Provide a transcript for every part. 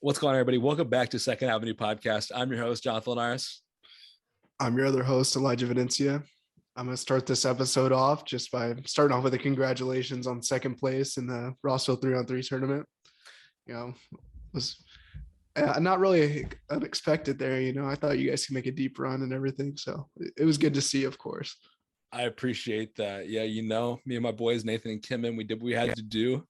What's going on, everybody? Welcome back to Second Avenue Podcast. I'm your host, Jonathan Linares. I'm your other host, Elijah Venencia. I'm going to start this episode off just by starting off with a congratulations on second place in the Rossville 3-on-3 tournament. Was not really unexpected there. I thought you guys could make a deep run and everything. So it was good to see, of course. I appreciate that. Yeah, me and my boys, Nathan and Kimmin, we did what we had to do.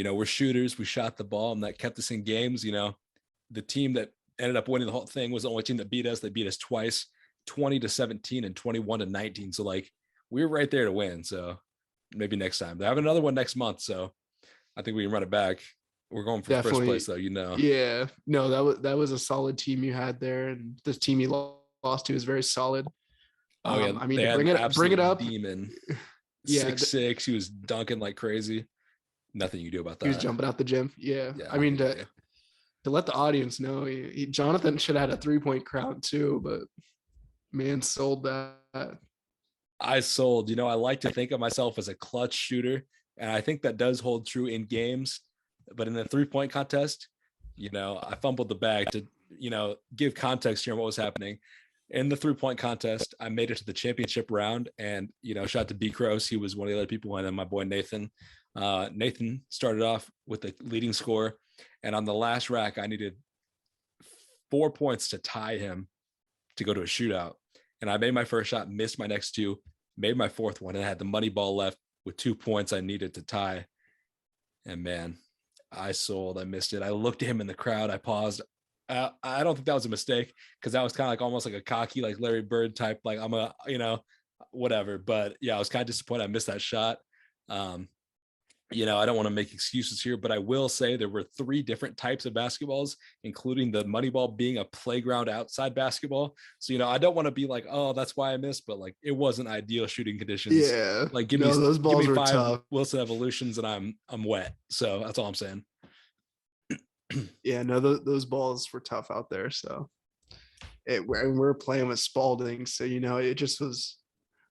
We're shooters. We shot the ball, and that kept us in games. The team that ended up winning the whole thing was the only team that beat us. They beat us twice, 20-17 and 21-19. So, we were right there to win. So maybe next time. They have another one next month. So I think we can run it back. We're going for first place, though, Yeah. No, that was a solid team you had there. And the team you lost to is very solid. Oh, yeah. I mean, bring it up. Demon. Yeah. 6'6". He was dunking like crazy. Nothing you do about that. He was jumping out the gym. Yeah. I mean, to let the audience know, Jonathan should have had a 3-point crowd too, but man sold that. I sold. I like to think of myself as a clutch shooter, and I think that does hold true in games. But in the 3-point contest, I fumbled the bag to, give context here on what was happening. In the 3-point contest, I made it to the championship round, and, shout out to B. Cross. He was one of the other people, and then my boy Nathan. Nathan started off with the leading score, and on the last rack, I needed 4 points to tie him to go to a shootout. And I made my first shot, missed my next two, made my fourth one, and I had the money ball left with 2 points I needed to tie. And man, I sold. I missed it. I looked at him in the crowd. I paused. I don't think that was a mistake, because that was kind of almost like a cocky, like Larry Bird type, like I'm a, whatever. But yeah, I was kind of disappointed I missed that shot. I don't want to make excuses here, but I will say there were 3 different types of basketballs, including the money ball being a playground outside basketball. So, I don't want to be like, oh, that's why I missed, but it wasn't ideal shooting conditions. Yeah. Those balls give me were 5 tough. Wilson Evolutions and I'm wet. So that's all I'm saying. Yeah, no, those balls were tough out there. So we're playing with Spalding. So, it just was,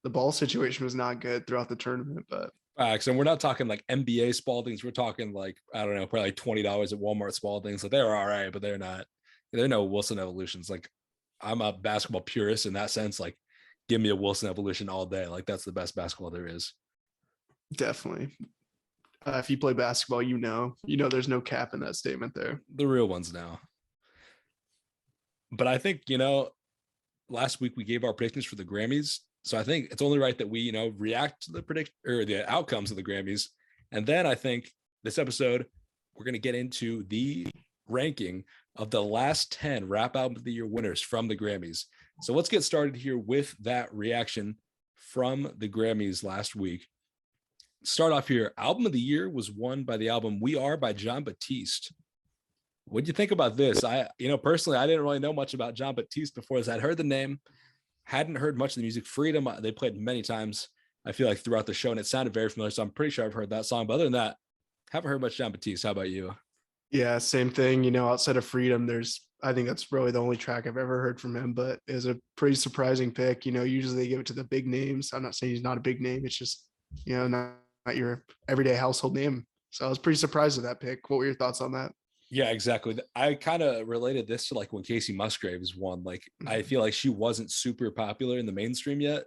the ball situation was not good throughout the tournament, but. And we're not talking like NBA Spaldings. We're talking I don't know, probably $20 at Walmart Spaldings. So they're all right, but they're no Wilson Evolutions. I'm a basketball purist in that sense. Give me a Wilson Evolution all day. That's the best basketball there is. Definitely. If you play basketball, there's no cap in that statement there. The real ones now. But I think, last week we gave our predictions for the Grammys. So I think it's only right that we, react to the outcomes of the Grammys. And then I think this episode, we're going to get into the ranking of the last 10 rap album of the year winners from the Grammys. So let's get started here with that reaction from the Grammys last week. Start off here. Album of the year was won by the album We Are by Jon Batiste. What do you think about this? Personally, I didn't really know much about Jon Batiste before this. I'd heard the name. Hadn't heard much of the music. Freedom, they played many times, I feel like, throughout the show, and it sounded very familiar, so I'm pretty sure I've heard that song. But other than that, haven't heard much Jon Batiste. How about you? Yeah, same thing. Outside of Freedom, I think that's really the only track I've ever heard from him, but it was a pretty surprising pick. Usually they give it to the big names. I'm not saying he's not a big name. It's just, not your everyday household name. So I was pretty surprised with that pick. What were your thoughts on that? Yeah, exactly. I kind of related this to when Casey Musgraves won. I feel like she wasn't super popular in the mainstream yet.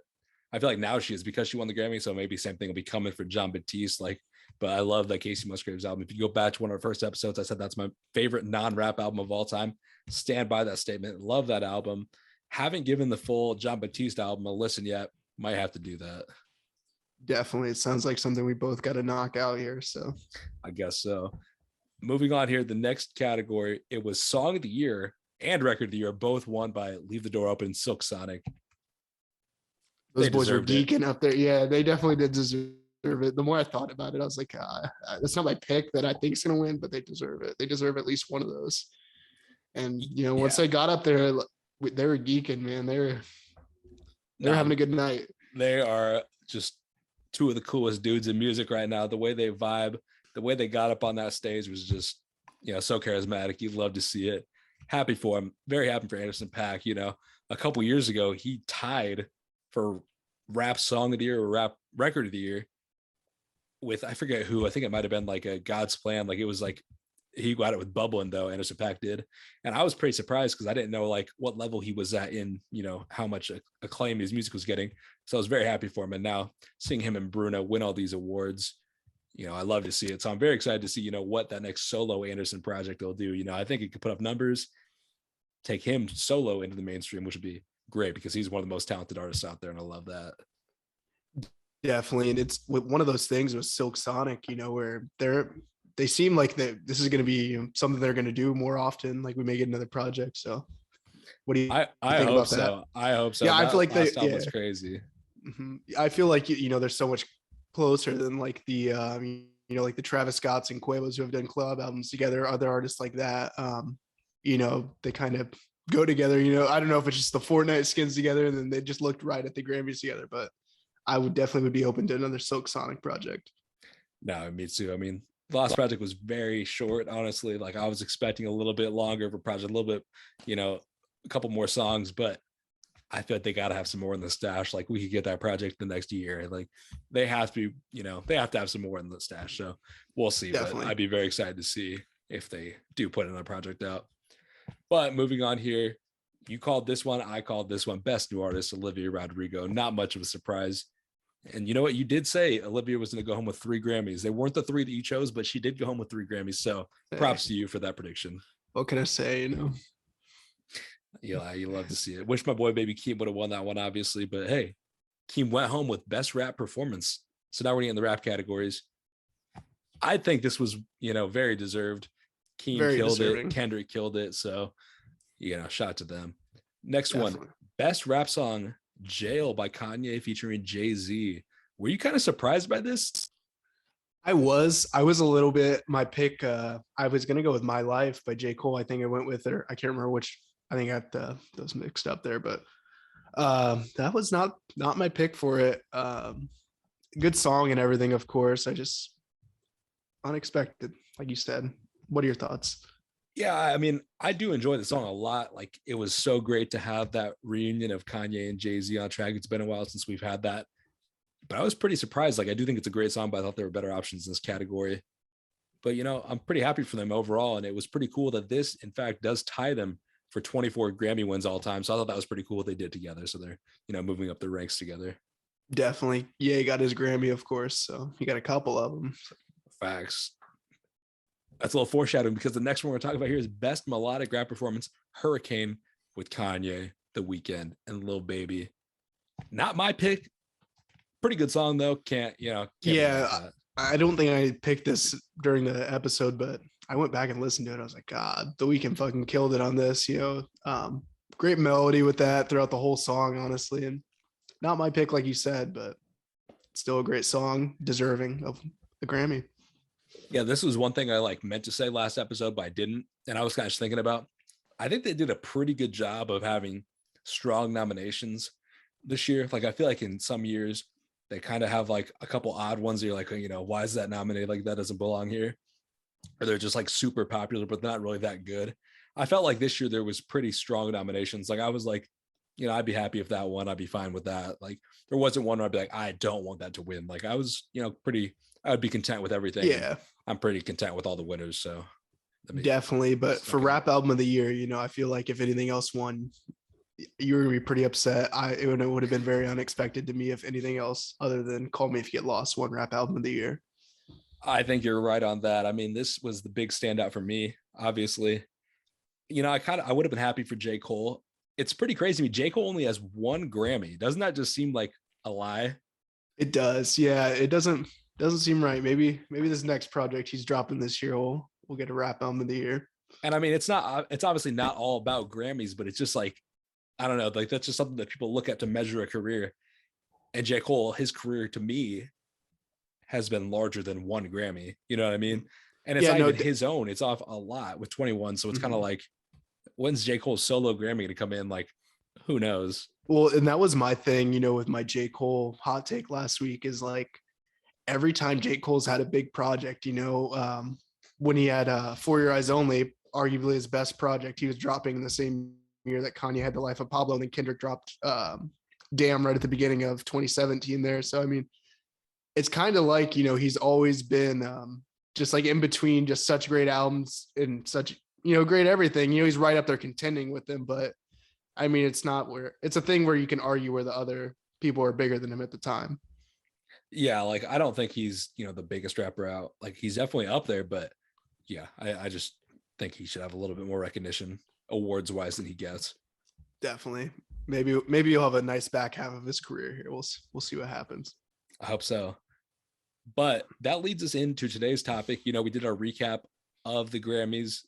I feel like now she is, because she won the Grammy. So maybe same thing will be coming for Jon Batiste. But I love that Casey Musgraves album. If you go back to one of our first episodes, I said that's my favorite non-rap album of all time. Stand by that statement. Love that album. Haven't given the full Jon Batiste album a listen yet. Might have to do that. Definitely. It sounds like something we both got to knock out here. So I guess so. Moving on here, the next category, it was Song of the Year and Record of the Year, both won by Leave the Door Open, Silk Sonic. Those boys were geeking up there. Yeah, they definitely did deserve it. The more I thought about it, I was like, that's not my pick that I think is going to win, but they deserve it. They deserve at least one of those. And, once they got up there, they were geeking, man. They're having a good night. They are just 2 of the coolest dudes in music right now. The way they vibe, the way they got up on that stage was just, so charismatic. You'd love to see it. Happy for him. Very happy for Anderson .Paak. A couple years ago, he tied for rap song of the year or rap record of the year with, I forget who. I think it might have been a God's Plan. It was he got it with Bubbling though. Anderson .Paak did, and I was pretty surprised because I didn't know like what level he was at in how much acclaim his music was getting. So I was very happy for him, and now seeing him and Bruno win all these awards, I love to see it. So I'm very excited to see what that next solo Anderson project will do. I think it could put up numbers, take him solo into the mainstream, which would be great because he's one of the most talented artists out there, and I love that. Definitely, and it's one of those things with Silk Sonic, where they seem like this is going to be something they're going to do more often. Like we may get another project. So, what do you I think hope about so. that? I hope so. Yeah, I feel like that was crazy. Mm-hmm. I feel like they're so much closer than like the like the Travis Scotts and Quavos who have done collab albums together. Other artists like that, they kind of go together. I don't know if it's just the Fortnite skins together and then they just looked right at the Grammys together, but I would definitely be open to another Silk Sonic project. No, me too. I mean, the last project was very short, honestly. Like I was expecting a little bit longer of a project, a little bit, a couple more songs, but I feel like they got to have some more in the stash. Like we could get that project the next year. Like they have to be, they have to have some more in the stash. So we'll see. Definitely. But I'd be very excited to see if they do put another project out. But moving on here, you called this one. I called this one Best New Artist, Olivia Rodrigo. Not much of a surprise. And you know what? You did say Olivia was going to go home with 3 Grammys. They weren't the 3 that you chose, but she did go home with 3 Grammys. So props to you for that prediction. What can I say? Yeah, you love to see it. Wish my boy Baby Keem would have won that one, obviously. But hey, Keem went home with Best Rap Performance. So now we're in the rap categories. I think this was, very deserved. Keem killed it. Kendrick killed it. So, shout out to them. Next one, Best Rap Song, Jail by Kanye featuring Jay-Z. Were you kind of surprised by this? I was a little bit. My pick, I was going to go with My Life by J. Cole. I think I went with it. I can't remember which. I think I got those mixed up there, but that was not my pick for it. Good song and everything, of course. I just unexpected, like you said. What are your thoughts? Yeah, I mean, I do enjoy the song a lot. Like, it was so great to have that reunion of Kanye and Jay-Z on track. It's been a while since we've had that. But I was pretty surprised. Like, I do think it's a great song, but I thought there were better options in this category. But, I'm pretty happy for them overall. And it was pretty cool that this, in fact, does tie them for 24 Grammy wins all time. So I thought that was pretty cool what they did together. So they're, moving up the ranks together. Definitely. Yeah, he got his Grammy, of course. So he got a couple of them. Facts. That's a little foreshadowing because the next one we're talking about here is Best Melodic Rap Performance, Hurricane with Kanye, The Weeknd, and Lil Baby. Not my pick. Pretty good song though. Can't yeah, I don't think I picked this during the episode, but I went back and listened to it. I was like, God, The Weeknd fucking killed it on this, great melody with that throughout the whole song, honestly. And not my pick, like you said, but still a great song, deserving of the Grammy. Yeah, this was one thing I meant to say last episode, but I didn't. And I was kind of thinking about, I think they did a pretty good job of having strong nominations this year. Like, I feel like in some years they kind of have like a couple odd ones that you're like, why is that nominated? Like, that doesn't belong here. Or they're just like super popular, but not really that good. I felt like this year there was pretty strong nominations. Like, I was like, I'd be happy if that won. I'd be fine with that. Like, there wasn't one where I'd be like, I don't want that to win. Like, I was, I would be content with everything. Yeah. I'm pretty content with all the winners. So definitely. But for Rap Album of the Year, I feel like if anything else won, you would be pretty upset. It would have been very unexpected to me if anything else other than Call Me If You Get Lost won Rap Album of the Year. I think you're right on that. I mean, this was the big standout for me, obviously. I would have been happy for J. Cole. It's pretty crazy to me. J. Cole only has 1 Grammy. Doesn't that just seem like a lie? It does. Yeah, it doesn't seem right. Maybe this next project he's dropping this year will get a Rap Album of the Year. And I mean, it's obviously not all about Grammys, but it's just like, I don't know, like that's just something that people look at to measure a career. And J. Cole, his career to me has been larger than 1 Grammy. You know what I mean? And it's not even his own. It's off a lot with 21. So it's kind of like, when's J. Cole's solo Grammy going to come in? Like, who knows? Well, and that was my thing, with my J. Cole hot take last week is like, every time J. Cole's had a big project, when he had For Your Eyes Only, arguably his best project, he was dropping in the same year that Kanye had The Life of Pablo, and then Kendrick dropped Damn right at the beginning of 2017 there. So, I mean, it's kind of like, he's always been just like in between, just such great albums and such, great everything. He's right up there contending with them, but I mean, it's a thing where you can argue where the other people are bigger than him at the time. Yeah, like I don't think he's, the biggest rapper out. Like he's definitely up there, but yeah, I just think he should have a little bit more recognition awards wise than he gets. Definitely. Maybe you'll have a nice back half of his career here. We'll see what happens. I hope so. But that leads us into today's topic. We did our recap of the Grammys.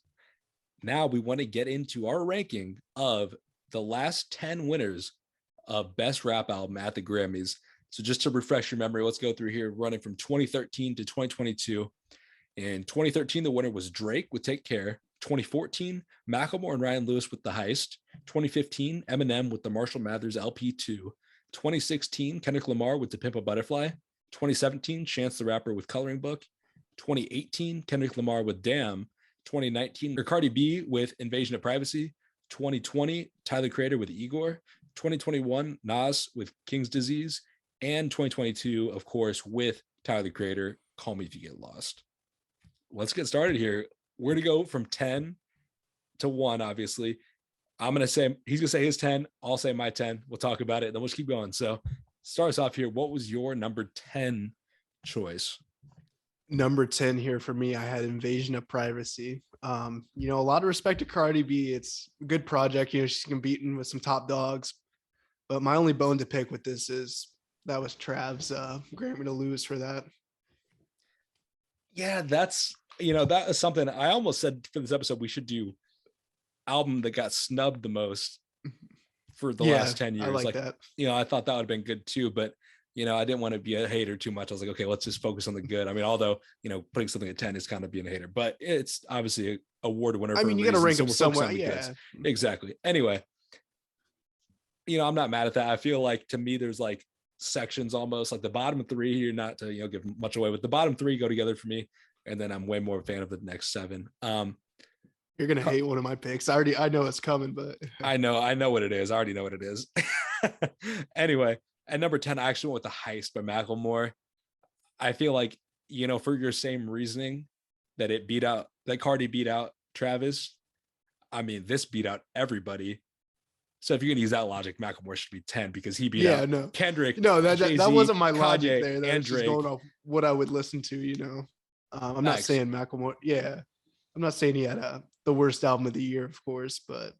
Now we want to get into our ranking of the last 10 winners of Best Rap Album at the Grammys. So just to refresh your memory, let's go through here, running from 2013 to 2022. In 2013, the winner was Drake with Take Care. 2014, Macklemore and Ryan Lewis with The Heist. 2015, Eminem with the Marshall Mathers LP2. 2016, Kendrick Lamar with To Pimp a Butterfly. 2017, Chance the Rapper with Coloring Book. 2018, Kendrick Lamar with Damn. 2019, Cardi B with Invasion of Privacy. 2020, Tyler the Creator with Igor. 2021, Nas with King's Disease. And 2022, of course, with Tyler the Creator, Call Me If You Get Lost. Let's get started here. We're going to go from 10 to 1, obviously. I'm going to say, he's going to say his 10. I'll say my 10. We'll talk about it. Then we'll just keep going. So start us off here. What was your number 10 choice? Number 10 here for me, I had Invasion of Privacy. A lot of respect to Cardi B. It's a good project. She's competing with some top dogs. But my only bone to pick with this is that was Trav's Grammy to lose for that. Yeah, that's, that is something I almost said for this episode, we should do album that got snubbed the most for the last 10 years. I like that. I thought that would have been good too, but I didn't want to be a hater too much. I was like, okay, let's just focus on the good. I mean, although, putting something at 10 is kind of being a hater, but it's obviously an award winner. I mean, you got to rank them somewhere. Yeah, exactly. Anyway, I'm not mad at that. I feel like to me, there's like sections almost like the bottom 3 here, not to, give much away, but the bottom 3 go together for me. And then I'm way more a fan of the next 7. You're going to hate one of my picks. I know it's coming, but I know what it is. I already know what it is. Anyway, at number 10, I actually went with The Heist by Macklemore. I feel like, for your same reasoning that Cardi beat out Travis, I mean, this beat out everybody. So if you're going to use that logic, Macklemore should be 10 because he beat out Kendrick. No, that wasn't my Kanye, logic there. That was just Drake. going off what I would listen to, I'm not saying Macklemore. Yeah. I'm not saying he had the worst album of the year, of course, but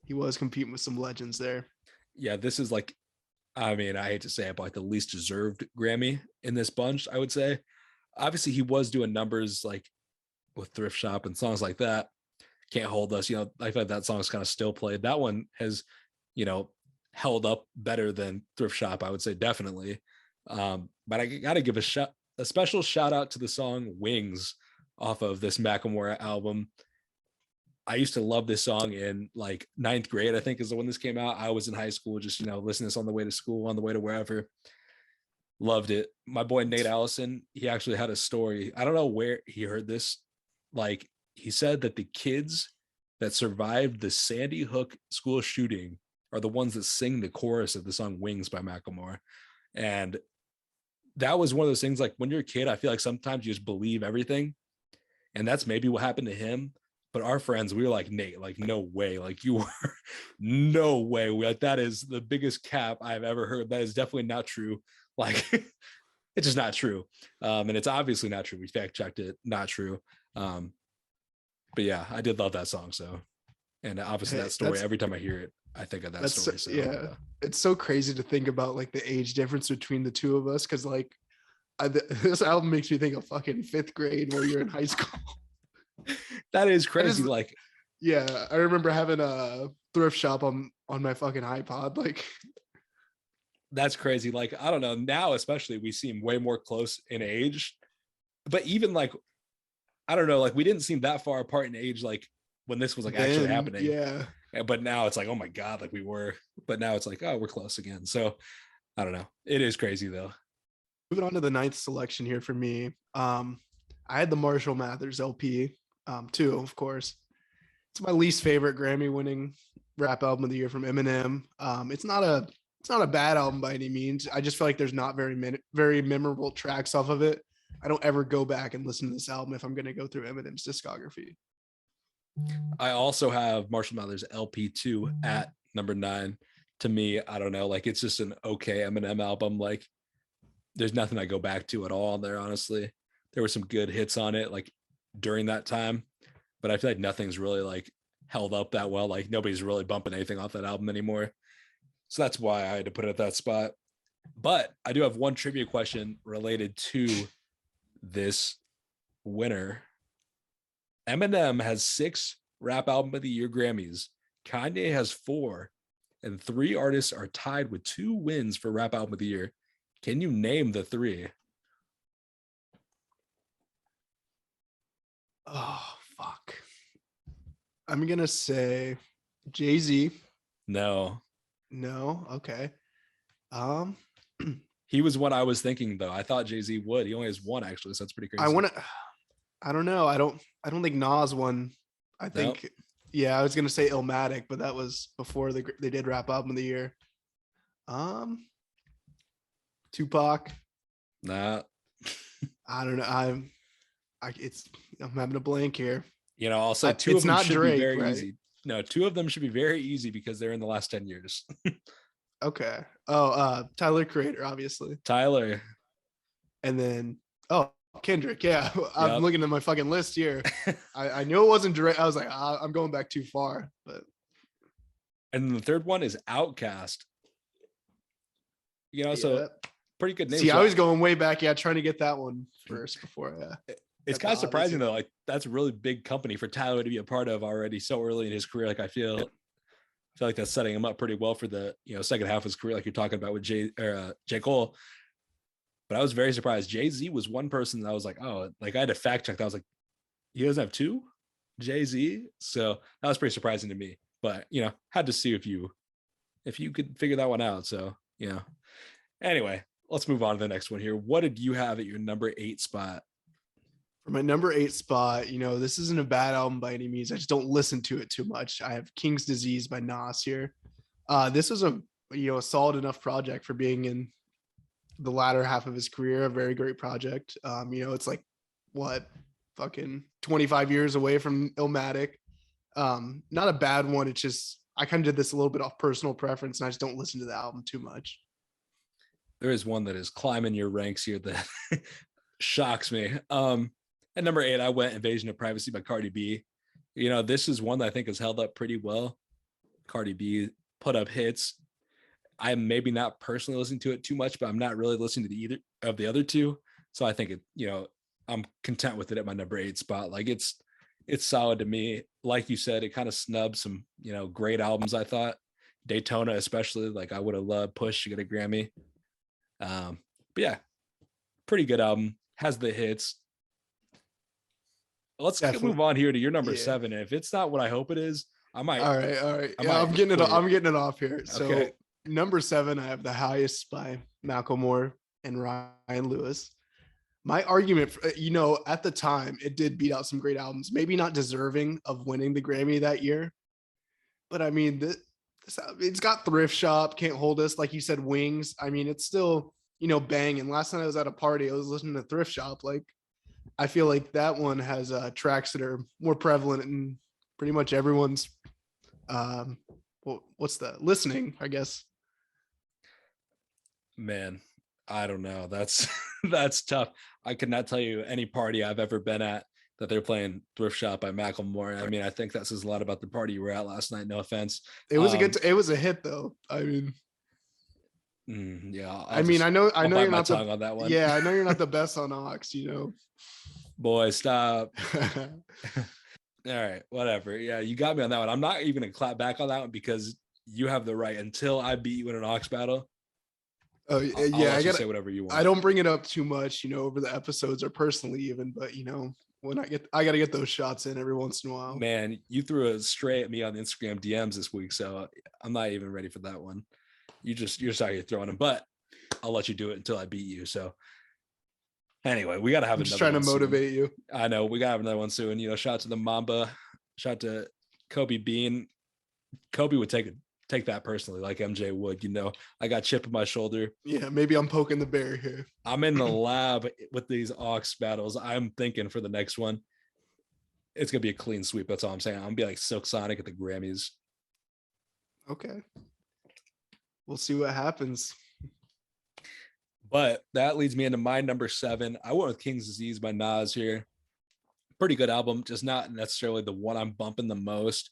he was competing with some legends there. Yeah, this is like, I mean, I hate to say it, but like the least deserved Grammy in this bunch, I would say. Obviously, he was doing numbers like with Thrift Shop and songs like that. Can't Hold Us. I feel like that song's kind of still played. That one has, held up better than Thrift Shop, I would say, definitely. But I got to give a special shout out to the song Wings off of this Macklemore album. I used to love this song in like 9th grade, I think is when this came out. I was in high school, just, listening to this on the way to school, on the way to wherever. Loved it. My boy, Nate Allison, he actually had a story. I don't know where he heard this. Like he said that the kids that survived the Sandy Hook school shooting are the ones that sing the chorus of the song Wings by Macklemore. And that was one of those things, like when you're a kid, I feel like sometimes you just believe everything. And that's maybe what happened to him. But our friends, we were like, Nate, like, no way. Like you were, no way. Like, that is the biggest cap I've ever heard. That is definitely not true. Like, it's just not true. And it's obviously not true. We fact checked it. Not true. But yeah, I did love that song. So, and obviously that story, every time I hear it, I think of that story. So yeah, it's so crazy to think about like the age difference between the two of us. Cause like this album makes me think of fucking 5th grade where you're in high school. That is crazy. Like, yeah, I remember having a Thrift Shop on my fucking iPod. Like, that's crazy. Like, I don't know. Now, especially, we seem way more close in age. But even like, I don't know. Like, we didn't seem that far apart in age. Like when this was like actually happening. Yeah. But now it's like, oh my God, like we were. But now it's like, oh, we're close again. So I don't know. It is crazy though. Moving on to the 9th selection here for me. I had the Marshall Mathers LP. Too, of course. It's my least favorite Grammy-winning rap album of the year from Eminem. It's not a bad album by any means. I just feel like there's not very memorable tracks off of it. I don't ever go back and listen to this album if I'm going to go through Eminem's discography. I also have Marshall Mathers LP2 at number 9. To me, I don't know, like it's just an okay Eminem album. Like there's nothing I go back to at all there, honestly. There were some good hits on it like during that time, but I feel like nothing's really like held up that well. Like nobody's really bumping anything off that album anymore. So that's why I had to put it at that spot. But I do have one trivia question related to this winner. Eminem has 6 Rap Album of the Year Grammys. Kanye has 4, and 3 artists are tied with 2 wins for Rap Album of the Year. Can you name the 3? Oh, fuck. I'm going to say Jay-Z. No. No. Okay. He was what I was thinking though. I thought Jay-Z would. He only has 1 actually, so that's pretty crazy. I don't know. I don't think Nas won. I think, yeah, I was gonna say Illmatic, but that was before they did Rap Album of the Year. Tupac. Nah. I don't know. I'm having a blank here. You know, I'll say 2 of It's them not should Drake, be very right? easy. No, 2 of them should be very easy because they're in the last 10 years. Okay. Oh, Tyler Creator, obviously. Tyler. And then Kendrick. Yeah. I'm Yep. looking at my fucking list here. I knew it wasn't Drake. I was like, I'm going back too far. But And then the third one is Outkast. You know, so pretty good name. See, So I was going way back, trying to get that one first before. It's kind of surprising though. Like that's a really big company for Tyler to be a part of already so early in his career. Like I feel like that's setting him up pretty well for the second half of his career, like you're talking about with J. Cole. But I was very surprised. Jay-Z was one person that I was like, oh, like I had to fact check. I was like, he doesn't have 2 Jay-Z, so that was pretty surprising to me. But had to see if you could figure that one out. So anyway, let's move on to the next one here. What did you have at your number 8 spot? For my number 8 spot, this isn't a bad album by any means. I just don't listen to it too much. I have King's Disease by Nas here. This was a solid enough project for being in the latter half of his career. A very great project. It's like what, fucking 25 years away from Illmatic. Not a bad one. It's just I kind of did this a little bit off personal preference, and I just don't listen to the album too much. There is one that is climbing your ranks here that shocks me. At number 8, I went Invasion of Privacy by Cardi B. This is one that I think has held up pretty well. Cardi B put up hits. I'm maybe not personally listening to it too much, but I'm not really listening to either of the other 2. So I think I'm content with it at my number 8 spot. Like it's solid to me. Like you said, it kind of snubs some, great albums. I thought Daytona, especially, like I would have loved Push to get a Grammy. But yeah, pretty good album. Has the hits. Let's move on here to your number 7. If it's not what I hope it is, I might. All right. I'm getting it off here. So okay. Number 7, I have The Highest by Macklemore and Ryan Lewis. My argument, at the time, it did beat out some great albums. Maybe not deserving of winning the Grammy that year, but I mean, it's got Thrift Shop, Can't Hold Us, like you said, Wings. I mean, it's still banging. Last night I was at a party, I was listening to Thrift Shop. Like, I feel like that one has tracks that are more prevalent in pretty much everyone's listening, I guess. Man, I don't know. That's tough. I could not tell you any party I've ever been at that they're playing Thrift Shop by Macklemore. I mean, I think that says a lot about the party you were at last night. No offense. It was it was a hit though. I mean, yeah. I know you're not on that one. Yeah, I know you're not the best on aux, Boy, stop. All right, whatever. Yeah, you got me on that one. I'm not even gonna clap back on that one because you have the right until I beat you in an aux battle. Oh yeah, I gotta say whatever you want. I don't bring it up too much, over the episodes or personally even, but when I gotta get those shots in every once in a while. Man, you threw a stray at me on the Instagram DMs this week, so I'm not even ready for that one. You're just out here throwing them, but I'll let you do it until I beat you. So anyway, we gotta have I'm just trying to motivate you. I know we gotta have another one soon. Shout out to the Mamba, shout out to Kobe Bean. Kobe would take take that personally, like MJ would. I got chip on my shoulder. Yeah, maybe I'm poking the bear here. I'm in the lab with these aux battles. I'm thinking for the next one, it's gonna be a clean sweep. That's all I'm saying. I'm gonna be like Silk Sonic at the Grammys. Okay. We'll see what happens. But that leads me into my number 7. I went with King's Disease by Nas here. Pretty good album, just not necessarily the one I'm bumping the most.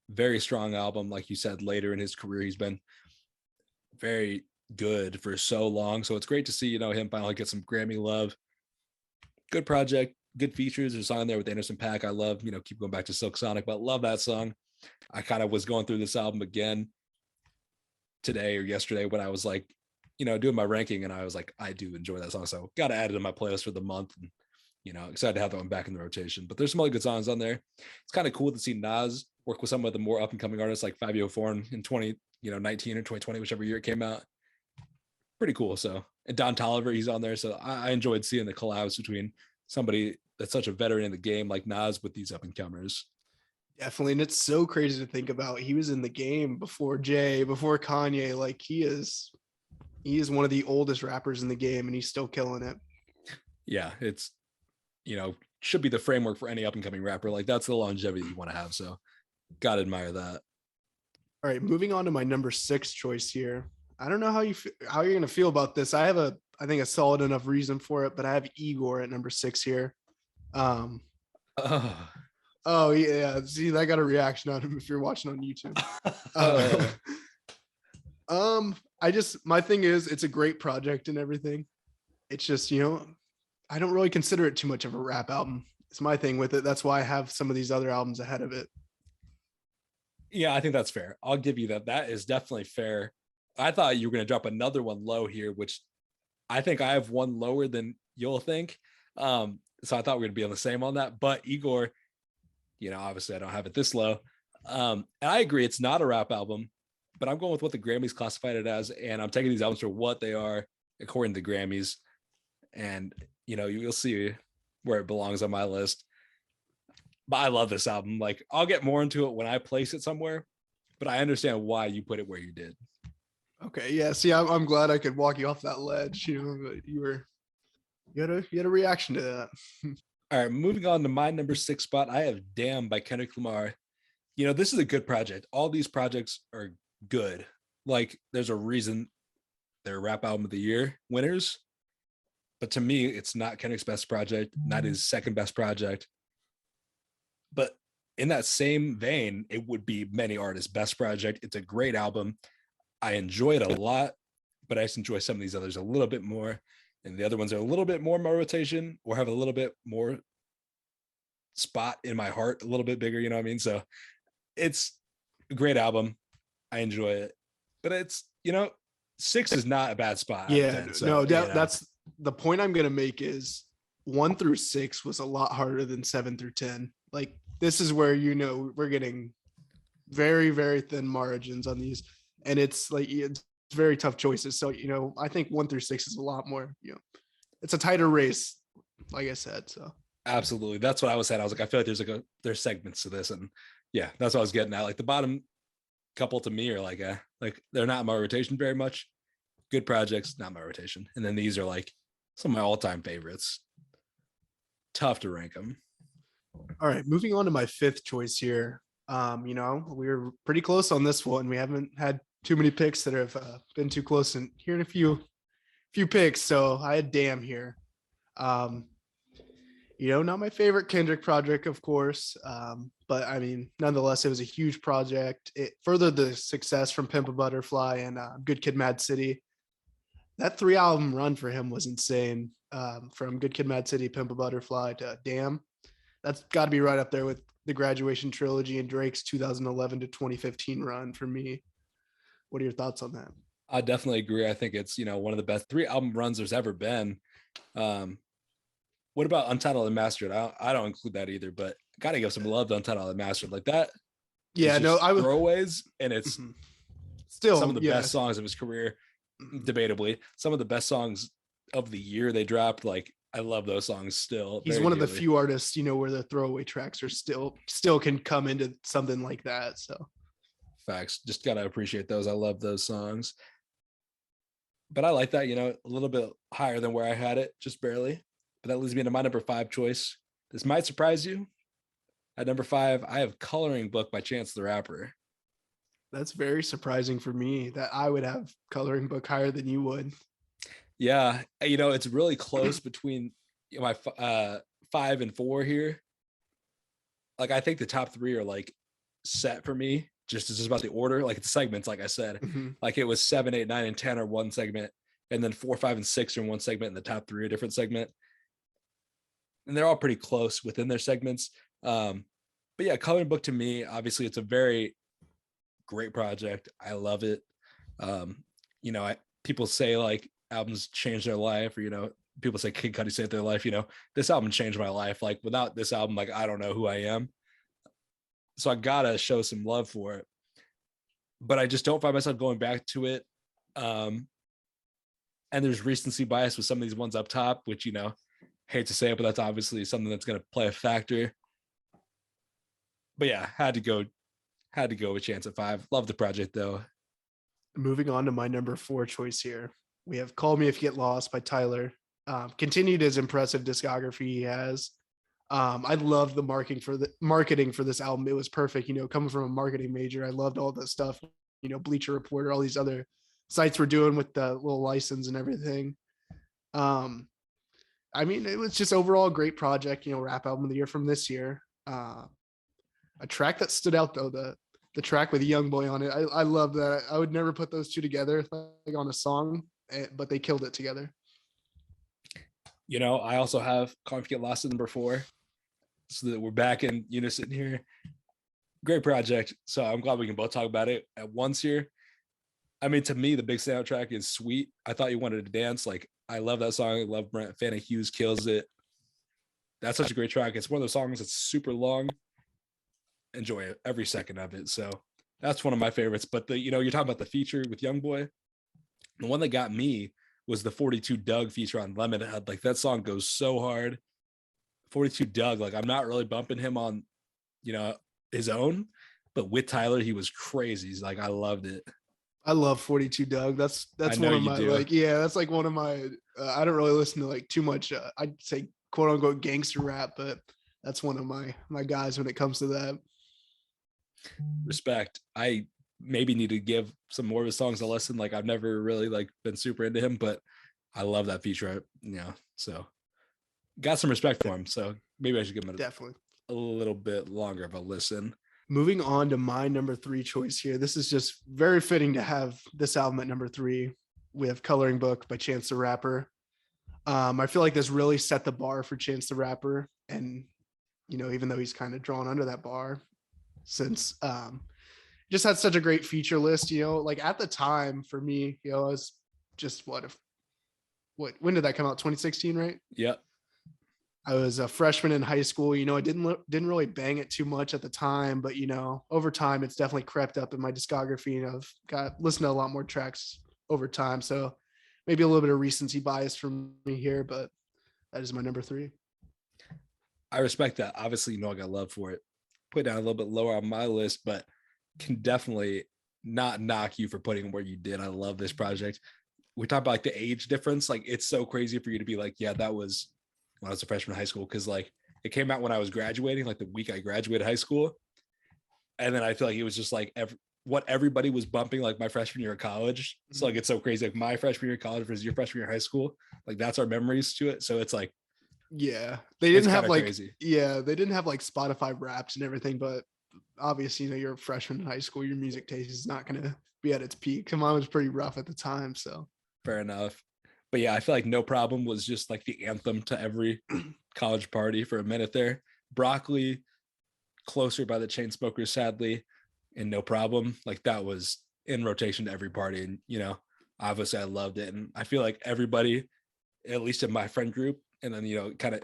Very strong album. Like you said, later in his career, he's been very good for so long. So it's great to see, him finally get some Grammy love. Good project, good features. There's a song there with Anderson .Paak I love. Keep going back to Silk Sonic, but love that song. I kind of was going through this album again today or yesterday when I was like, doing my ranking, and I was like, I do enjoy that song. So got to add it to my playlist for the month. And, excited to have that one back in the rotation. But there's some other good songs on there. It's kind of cool to see Nas work with some of the more up and coming artists like Fabio Foreign in 2019 or 2020, whichever year it came out. Pretty cool. So, and Don Toliver, he's on there. So I enjoyed seeing the collabs between somebody that's such a veteran in the game like Nas with these up and comers. Definitely. And it's so crazy to think about. He was in the game before Jay, before Kanye. Like he is one of the oldest rappers in the game, and he's still killing it. Yeah, it's should be the framework for any up and coming rapper. Like that's the longevity you want to have. So gotta admire that. All right, moving on to my number 6 choice here. I don't know how you're gonna feel about this. I have I think a solid enough reason for it, but I have Igor at number 6 here. Oh yeah, see, I got a reaction on him if you're watching on YouTube. My thing is, it's a great project and everything. It's just, I don't really consider it too much of a rap album. It's my thing with it. That's why I have some of these other albums ahead of it. Yeah, I think that's fair. I'll give you that. That is definitely fair. I thought you were going to drop another one low here, which I think I have one lower than you'll think. So I thought we were going to be on the same on that. But Igor, obviously I don't have it this low. And I agree, it's not a rap album, but I'm going with what the Grammys classified it as. And I'm taking these albums for what they are according to the Grammys. And, you'll see where it belongs on my list. But I love this album. Like, I'll get more into it when I place it somewhere, but I understand why you put it where you did. Okay, yeah. See, I'm glad I could walk you off that ledge. But you had a reaction to that. All right, moving on to my number 6 spot. I have "Damn" by Kendrick Lamar. This is a good project. All these projects are good. Like, there's a reason they're rap album of the year winners. But to me, it's not Kendrick's best project, not his second best project. But in that same vein, it would be many artists' best project. It's a great album. I enjoy it a lot, but I just enjoy some of these others a little bit more. And the other ones are a little bit more my rotation or have a little bit more spot in my heart, a little bit bigger, you know what I mean? So it's a great album. I enjoy it. But it's, 6 is not a bad spot. Yeah, 10, so, no, that's the point I'm going to make is 1 through 6 was a lot harder than 7 through 10. Like, this is where, we're getting very, very thin margins on these. And it's like, it's very tough choices. So, I think 1 through 6 is a lot more, it's a tighter race, like I said. So absolutely. That's what I was saying. I was like, I feel like there's segments to this. And yeah, that's what I was getting at. Like the bottom couple to me are like they're not in my rotation very much. Good projects, not my rotation. And then these are like some of my all-time favorites. Tough to rank them. All right, moving on to my 5th choice here. We were pretty close on this one. We haven't had too many picks that have been too close, and hearing a few picks. So I had "Damn" here. Not my favorite Kendrick project, of course. But I mean, nonetheless, it was a huge project. It furthered the success from Pimp a Butterfly and Good Kid, Mad City. That 3-album run for him was insane. From Good Kid, Mad City, Pimp a Butterfly to "Damn." That's got to be right up there with the Graduation Trilogy and Drake's 2011 to 2015 run for me. What are your thoughts on that? I definitely agree. I think it's, one of the best 3-album runs there's ever been. What about Untitled and Mastered? I don't include that either, but gotta give some love to Untitled and Mastered. Like that. Yeah, no, I was throwaways, and it's still some of the best songs of his career, debatably. Some of the best songs of the year they dropped. Like, I love those songs still. He's one of the few artists, where the throwaway tracks are still can come into something like that. So Facts. Just gotta appreciate those. I love those songs. But I like that, a little bit higher than where I had it, just barely. But that leads me to my number 5 choice. This might surprise you. At number 5, I have Coloring Book by Chance the Rapper. That's very surprising for me that I would have Coloring Book higher than you would. Yeah, it's really close between my 5 and 4 here. Like, I think the top 3 are like set for me. Just it's just about the order, like it's segments, like I said. Like it was 7, 8, 9, and 10 are one segment, and then 4, 5, and 6 are in one segment, and the top 3 are a different segment. And they're all pretty close within their segments. But yeah, Coloring Book to me, obviously, it's a very great project. I love it. People say like albums change their life, or people say Kid Cudi saved their life. This album changed my life. Like without this album, like I don't know who I am. So I gotta show some love for it. But I just don't find myself going back to it. And there's recency bias with some of these ones up top, which hate to say it, but that's obviously something that's gonna play a factor. But yeah, had to go with Chance at 5. Love the project though. Moving on to my number 4 choice here. We have Call Me If You Get Lost by Tyler. Continued his impressive discography he has. I loved the marketing for this album. It was perfect. Coming from a marketing major, I loved all the stuff, Bleacher Report, all these other sites were doing with the little license and everything. It was just overall a great project, rap album of the year from this year. A track that stood out though, the track with Young Boy on it. I love that. I would never put those two together like on a song, but they killed it together. I also have Call Me If You Get Lost at number 4. So that we're back in unison here. Great project. So I'm glad we can both talk about it at once here. To me, the big soundtrack is Sweet. I Thought You Wanted to Dance. Like, I love that song. I love Brent Fanta Hughes kills it. That's such a great track. It's one of those songs that's super long. Enjoy it, every second of it. So that's one of my favorites. But you're talking about the feature with Youngboy. The one that got me was the 42 Doug feature on Lemonhead. Like that song goes so hard. 42 Doug, like I'm not really bumping him on, his own, but with Tyler, he was crazy. He's like, I loved it. I love 42 Doug. That's one of my that's like one of my. I don't really listen to like too much. I'd say quote unquote gangster rap, but that's one of my guys when it comes to that. Respect. I maybe need to give some more of his songs a listen. Like I've never really like been super into him, but I love that feature. So got some respect for him. So maybe I should give him a little bit longer of a listen. Moving on to my number 3 choice here. This is just very fitting to have this album at number 3. We have Coloring Book by Chance the Rapper. I feel like this really set the bar for Chance the Rapper. And, even though he's kind of drawn under that bar since just had such a great feature list, like at the time for me, I was just when did that come out? 2016, right? Yep. I was a freshman in high school. I didn't really bang it too much at the time, but over time it's definitely crept up in my discography, and I've got listened to a lot more tracks over time. So maybe a little bit of recency bias from me here, but that is my number 3. I respect that. Obviously, I got love for it. Put down a little bit lower on my list, but can definitely not knock you for putting it where you did. I love this project. We talk about like the age difference. Like it's so crazy for you to be like, yeah, that was when I was a freshman in high school, because like it came out when I was graduating, like the week I graduated high school. And then I feel like it was just like what everybody was bumping like my freshman year of college. So like it's so crazy. Like my freshman year of college versus your freshman year of high school. Like that's our memories to it. So it's like, yeah, they didn't have like crazy. Yeah, they didn't have like Spotify Wraps and everything, but obviously, you're a freshman in high school, your music taste is not going to be at its peak. Mine was pretty rough at the time. So fair enough. But yeah, I feel like No Problem was just like the anthem to every college party for a minute there. Broccoli, Closer by the Chainsmokers, sadly, and No Problem. Like that was in rotation to every party. And, obviously I loved it. And I feel like everybody, at least in my friend group, and then, kind of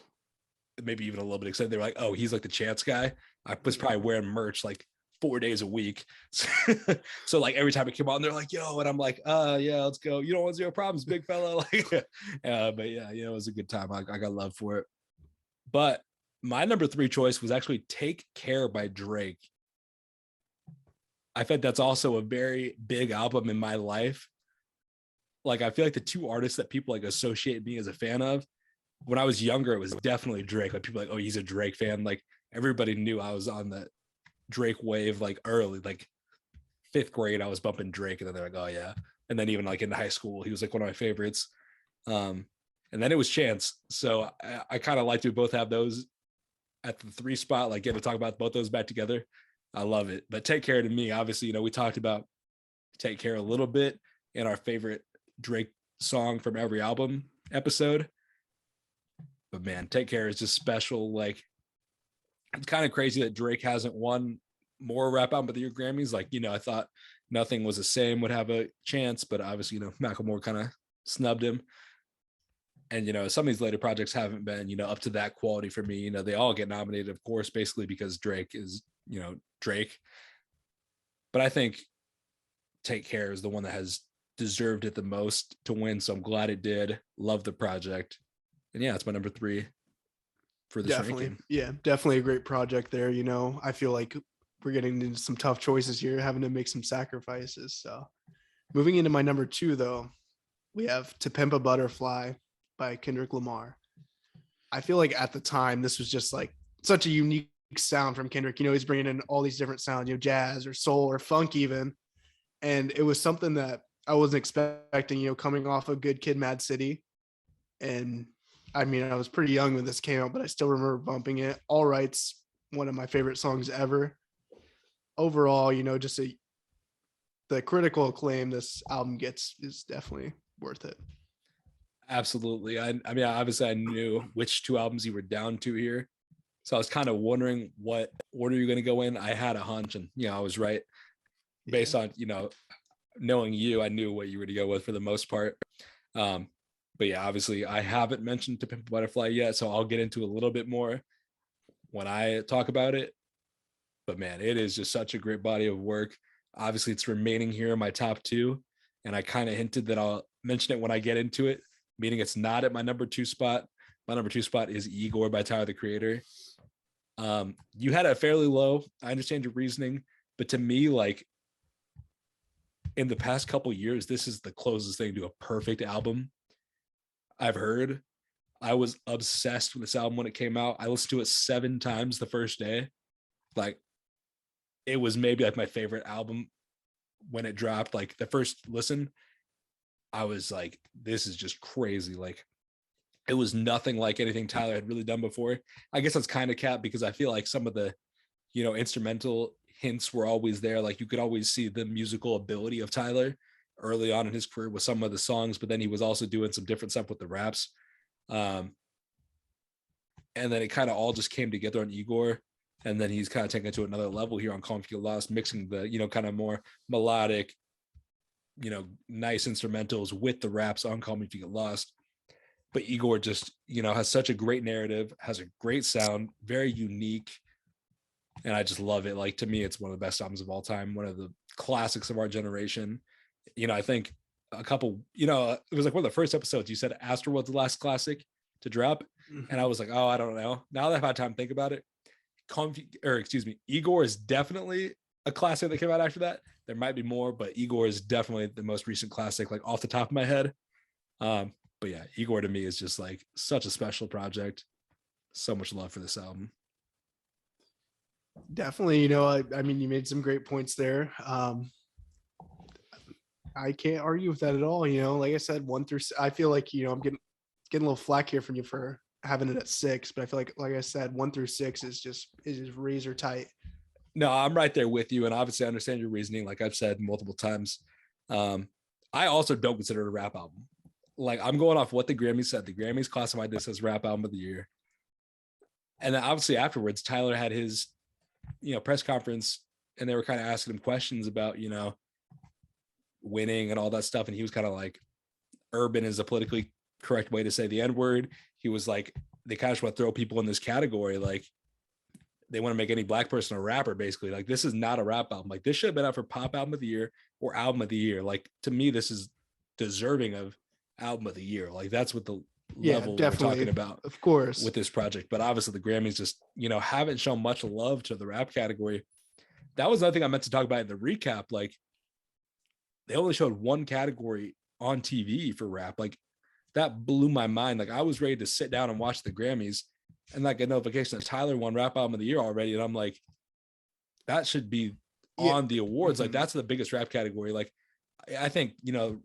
maybe even a little bit excited. They were like, oh, he's like the Chance guy. I was probably wearing merch like 4 days a week. So like every time it came on, they're like, yo, and I'm like, yeah, let's go. You don't want 0 problems, big fella. Like, but yeah, it was a good time. I got love for it. But my number 3 choice was actually Take Care by Drake. I think that's also a very big album in my life. Like, I feel like the two artists that people like associate me as a fan of, when I was younger, it was definitely Drake. Like, people like, oh, he's a Drake fan. Like, everybody knew I was on the Drake wave, like early, like fifth grade, I was bumping Drake, and then they're like, oh yeah. And then even like in high school, he was like one of my favorites. And then it was Chance. So I kind of like to both have those at the 3 spot, like get to talk about both those back together. I love it. But Take Care to me, obviously, we talked about Take Care a little bit in our favorite Drake song from every album episode. But man, Take Care is just special. Like, it's kind of crazy that Drake hasn't won more rap album of the year Grammys. Like, I thought Nothing Was the Same would have a chance, but obviously, Macklemore kind of snubbed him. And, some of these later projects haven't been, up to that quality for me. They all get nominated, of course, basically because Drake is, Drake. But I think Take Care is the one that has deserved it the most to win. So I'm glad it did. Love the project. And yeah, it's my number 3 for this ranking. Yeah, definitely a great project there. I feel like we're getting into some tough choices here, having to make some sacrifices. So moving into my number 2, though, we have To Pimp a Butterfly by Kendrick Lamar. I feel like at the time, this was just like such a unique sound from Kendrick. He's bringing in all these different sounds, jazz or soul or funk even. And it was something that I wasn't expecting, coming off of Good Kid, Mad City. And I mean, I was pretty young when this came out, but I still remember bumping it. All Right's one of my favorite songs ever. Overall, just the critical acclaim this album gets is definitely worth it. Absolutely. I mean, obviously I knew which 2 albums you were down to here. So I was kind of wondering what order you're going to go in. I had a hunch, and, I was right. Based on, knowing you, I knew what you were to go with for the most part. But yeah, obviously I haven't mentioned To Pimp a Butterfly yet, so I'll get into a little bit more when I talk about it. But man, it is just such a great body of work. Obviously, it's remaining here in my top 2, and I kind of hinted that I'll mention it when I get into it, meaning it's not at my number 2 spot. My number 2 spot is Igor by Tyler, the Creator. You had it fairly low. I understand your reasoning, but to me, like, in the past couple years, this is the closest thing to a perfect album I've heard. I was obsessed with this album when it came out. I listened to it 7 times the first day. Like, it was maybe like my favorite album when it dropped. Like, the first listen, I was like, this is just crazy. Like, it was nothing like anything Tyler had really done before. I guess that's kind of cap because I feel like some of the, instrumental hints were always there. Like, you could always see the musical ability of Tyler early on in his career with some of the songs, but then he was also doing some different stuff with the raps. And then it kind of all just came together on Igor. And then he's kind of taken it to another level here on Calm If You Get Lost, mixing the, kind of more melodic, nice instrumentals with the raps on Calm If You Get Lost. But Igor just, has such a great narrative, has a great sound, very unique. And I just love it. Like, to me, it's one of the best albums of all time, one of the classics of our generation. I think a couple, it was like one of the first episodes you said Astroworld's the last classic to drop. Mm-hmm. And I was like, oh, I don't know. Now that I've had time to think about it, Igor is definitely a classic that came out after that. There might be more, but Igor is definitely the most recent classic, like off the top of my head. But yeah, Igor to me is just like such a special project. So much love for this album. Definitely, I mean, you made some great points there. I can't argue with that at all. Like I said, 1 through, I feel like, I'm getting a little flack here from you for having it at 6, but I feel like I said, 1 through 6 is just razor tight. No, I'm right there with you. And obviously I understand your reasoning. Like I've said multiple times. I also don't consider it a rap album. Like, I'm going off what the Grammys said. The Grammys classified this as rap album of the year. And then obviously afterwards, Tyler had his, press conference, and they were kind of asking him questions about, winning and all that stuff. And he was kind of like, urban is a politically correct way to say the N-word. He was like, they kind of just want to throw people in this category. Like, they want to make any black person a rapper, basically. Like, this is not a rap album. Like, this should have been out for pop album of the year or album of the year. Like, to me, this is deserving of album of the year. Like, that's what the level we're talking about, of course, with this project. But obviously the Grammys just, haven't shown much love to the rap category. that was another thing I meant to talk about in the recap. Like, they only showed one category on TV for rap. Like, that blew my mind. Like, I was ready to sit down and watch the Grammys and like a notification that Tyler won Rap Album of the Year already. And I'm like, that should be Yeah. on the awards. Like, Mhm. that's the biggest rap category. Like, I think, you know,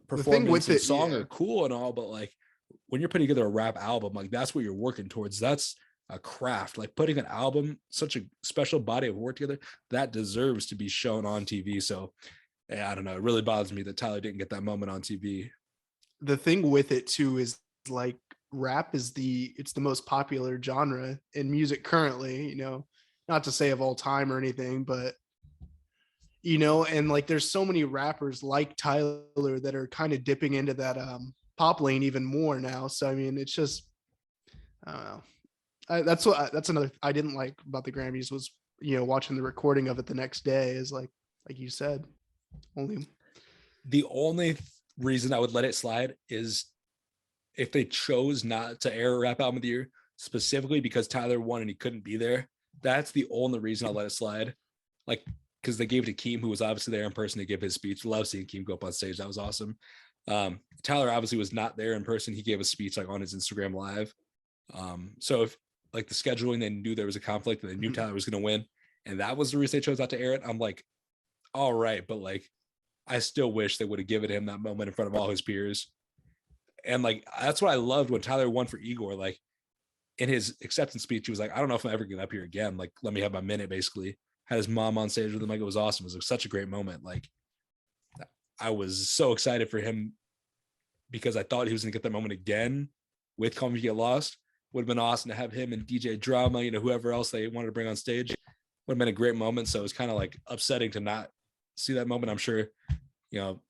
The thing performance with and it, song yeah. are cool and all, but like when you're putting together a rap album, like that's what you're working towards. That's a craft. Like putting an album, such a special body of work together, that deserves to be shown on TV. So yeah, I don't know. It really bothers me that Tyler didn't get that moment on TV. The thing with it too is like rap is it's the most popular genre in music currently, you know, not to say of all time or anything, but you know, and like there's so many rappers like Tyler that are kind of dipping into that pop lane even more now. So I mean, it's just I don't know. That's another I didn't like about the Grammys was, you know, watching the recording of it the next day is like you said, only The only reason I would let it slide is if they chose not to air a Rap Album of the Year specifically because Tyler won and he couldn't be there. That's the only reason I'll let it slide. Like, because they gave it to Keem, who was obviously there in person to give his speech. Love seeing Keem go up on stage. That was awesome. Tyler obviously was not there in person. He gave a speech like on his Instagram live. So if like the scheduling, they knew there was a conflict and they knew Tyler was going to win, and that was the reason they chose not to air it. I'm like, all right, but like, I still wish they would have given him that moment in front of all his peers. And like, that's what I loved when Tyler won for Igor. Like in his acceptance speech, he was like, I don't know if I'm ever getting up here again. Like, let me have my minute, basically. Had his mom on stage with him. Like, it was awesome. It was like such a great moment. Like, I was so excited for him because I thought he was going to get that moment again with Call Me If You Get Lost. Would have been awesome to have him and DJ Drama, you know, whoever else they wanted to bring on stage. Would have been a great moment. So it was kind of like upsetting to not see that moment. I'm sure, you know,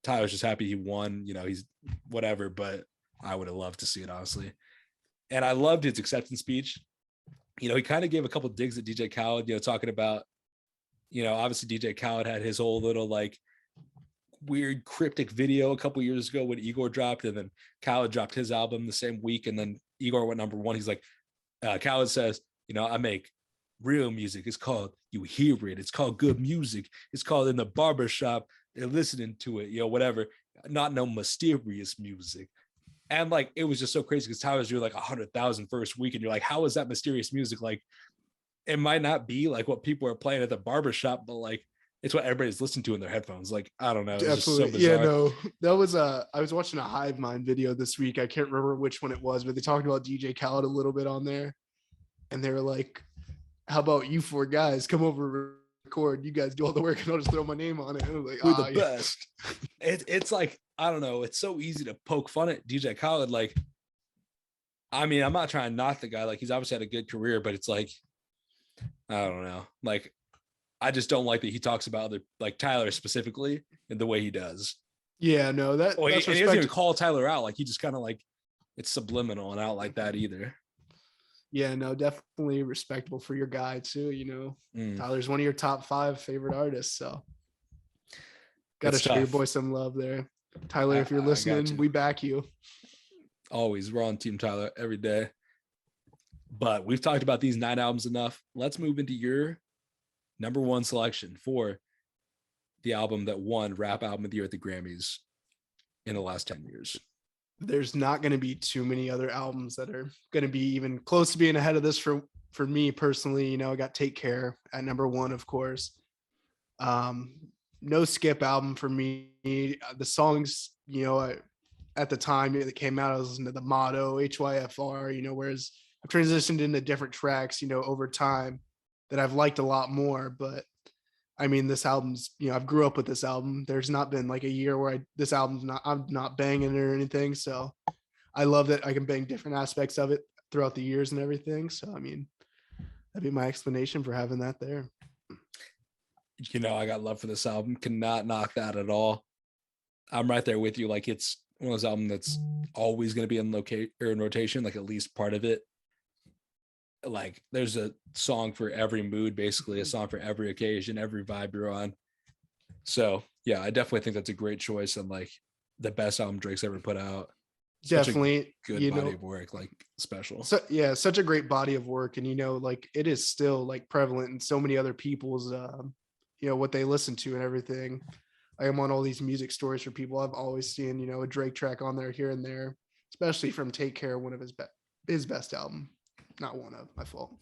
Tyler's just happy he won. You know, he's whatever, but I would have loved to see it, honestly. And I loved his acceptance speech. You know, he kind of gave a couple digs at DJ Khaled, you know, talking about, you know, obviously DJ Khaled had his whole little like weird cryptic video a couple years ago when Igor dropped, and then Khaled dropped his album the same week, and then Igor went #1. He's like, Khaled says, you know, I make real music. It's called You Hear It. It's called good music. It's called In the Barbershop. They're listening to it, you know, whatever. Not no mysterious music. And like, it was just so crazy because Tyler's doing like 100,000 first week, and you're like, how is that mysterious music? Like, it might not be like what people are playing at the barbershop, but like, it's what everybody's listening to in their headphones. Like, I don't know. It's just so definitely. Yeah, bizarre. no, that was I was watching a Hive Mind video this week. I can't remember which one it was, but they talked about DJ Khaled a little bit on there, and they were like, "How about you four guys come over record? You guys do all the work, and I'll just throw my name on it." And I was like, We're the yeah. best. It's like, I don't know. It's so easy to poke fun at DJ Khaled. Like, I mean, I'm not trying to knock the guy. Like, he's obviously had a good career, but it's like, I don't know. Like, I just don't like that he talks about other, like Tyler specifically, in the way he does. Yeah, no, Oh, that's he doesn't even respect. call Tyler out. Like, he just kind of like, it's subliminal and out like that either. Yeah, no, definitely respectable for your guy too. You know, Mm, Tyler's one of your top 5 favorite artists, so got to it's show your tough. boy some love there. Tyler, if you're I got listening, you. we back you. Always. We're on Team Tyler every day. But we've talked about these 9 albums enough. Let's move into your #1 selection for the album that won Rap Album of the Year at the Grammys in the last 10 years. There's not going to be too many other albums that are going to be even close to being ahead of this for me personally. You know, I got Take Care at #1, of course. No skip album for me. The songs, you know, at the time it came out, I was listening to The Motto, HYFR, you know, whereas I've transitioned into different tracks, you know, over time that I've liked a lot more. But I mean, this album's, you know, I've grew up with this album. There's not been like a year where I'm not banging it or anything. So I love that I can bang different aspects of it throughout the years and everything. So, I mean, that'd be my explanation for having that there. You know, I got love for this album. Cannot knock that at all. I'm right there with you. Like, it's one of those albums that's always going to be in rotation, like at least part of it. Like, there's a song for every mood, basically, a song for every occasion, every vibe you're on. So yeah, I definitely think that's a great choice and like the best album Drake's ever put out. Such a Definitely, good body of work, like special. so yeah, such a great body of work, and like it is still like prevalent in so many other people's, what they listen to and everything. I am on all these music stories for people. I've always seen, a Drake track on there here and there, especially from Take Care, one of his best album, not one of, my fault.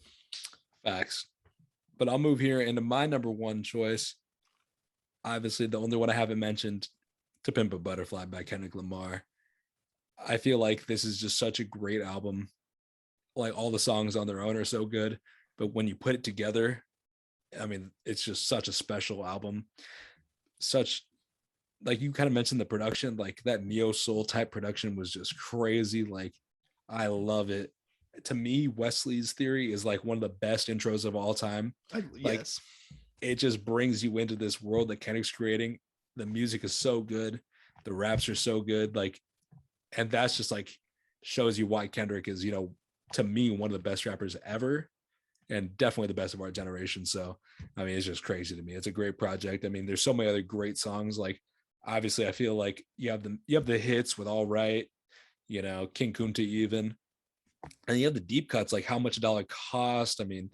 Facts. But I'll move here into my number one choice. Obviously, the only one I haven't mentioned, To Pimp a Butterfly by Kendrick Lamar. I feel like this is just such a great album. Like all the songs on their own are so good, but when you put it together, I mean, it's just such a special album. Such, like you kind of mentioned the production, like that neo soul type production was just crazy. Like I love it. To me, Wesley's Theory is like one of the best intros of all time. Like Yes. it just brings you into this world that Kendrick's creating. The music is so good. The raps are so good. Like, and that's just like shows you why Kendrick is, to me, one of the best rappers ever and definitely the best of our generation. So, I mean, it's just crazy to me. It's a great project. I mean, there's so many other great songs. Like, obviously, I feel like you have the hits with All Right, King Kunta even, and you have the deep cuts like How Much a Dollar Cost. I mean,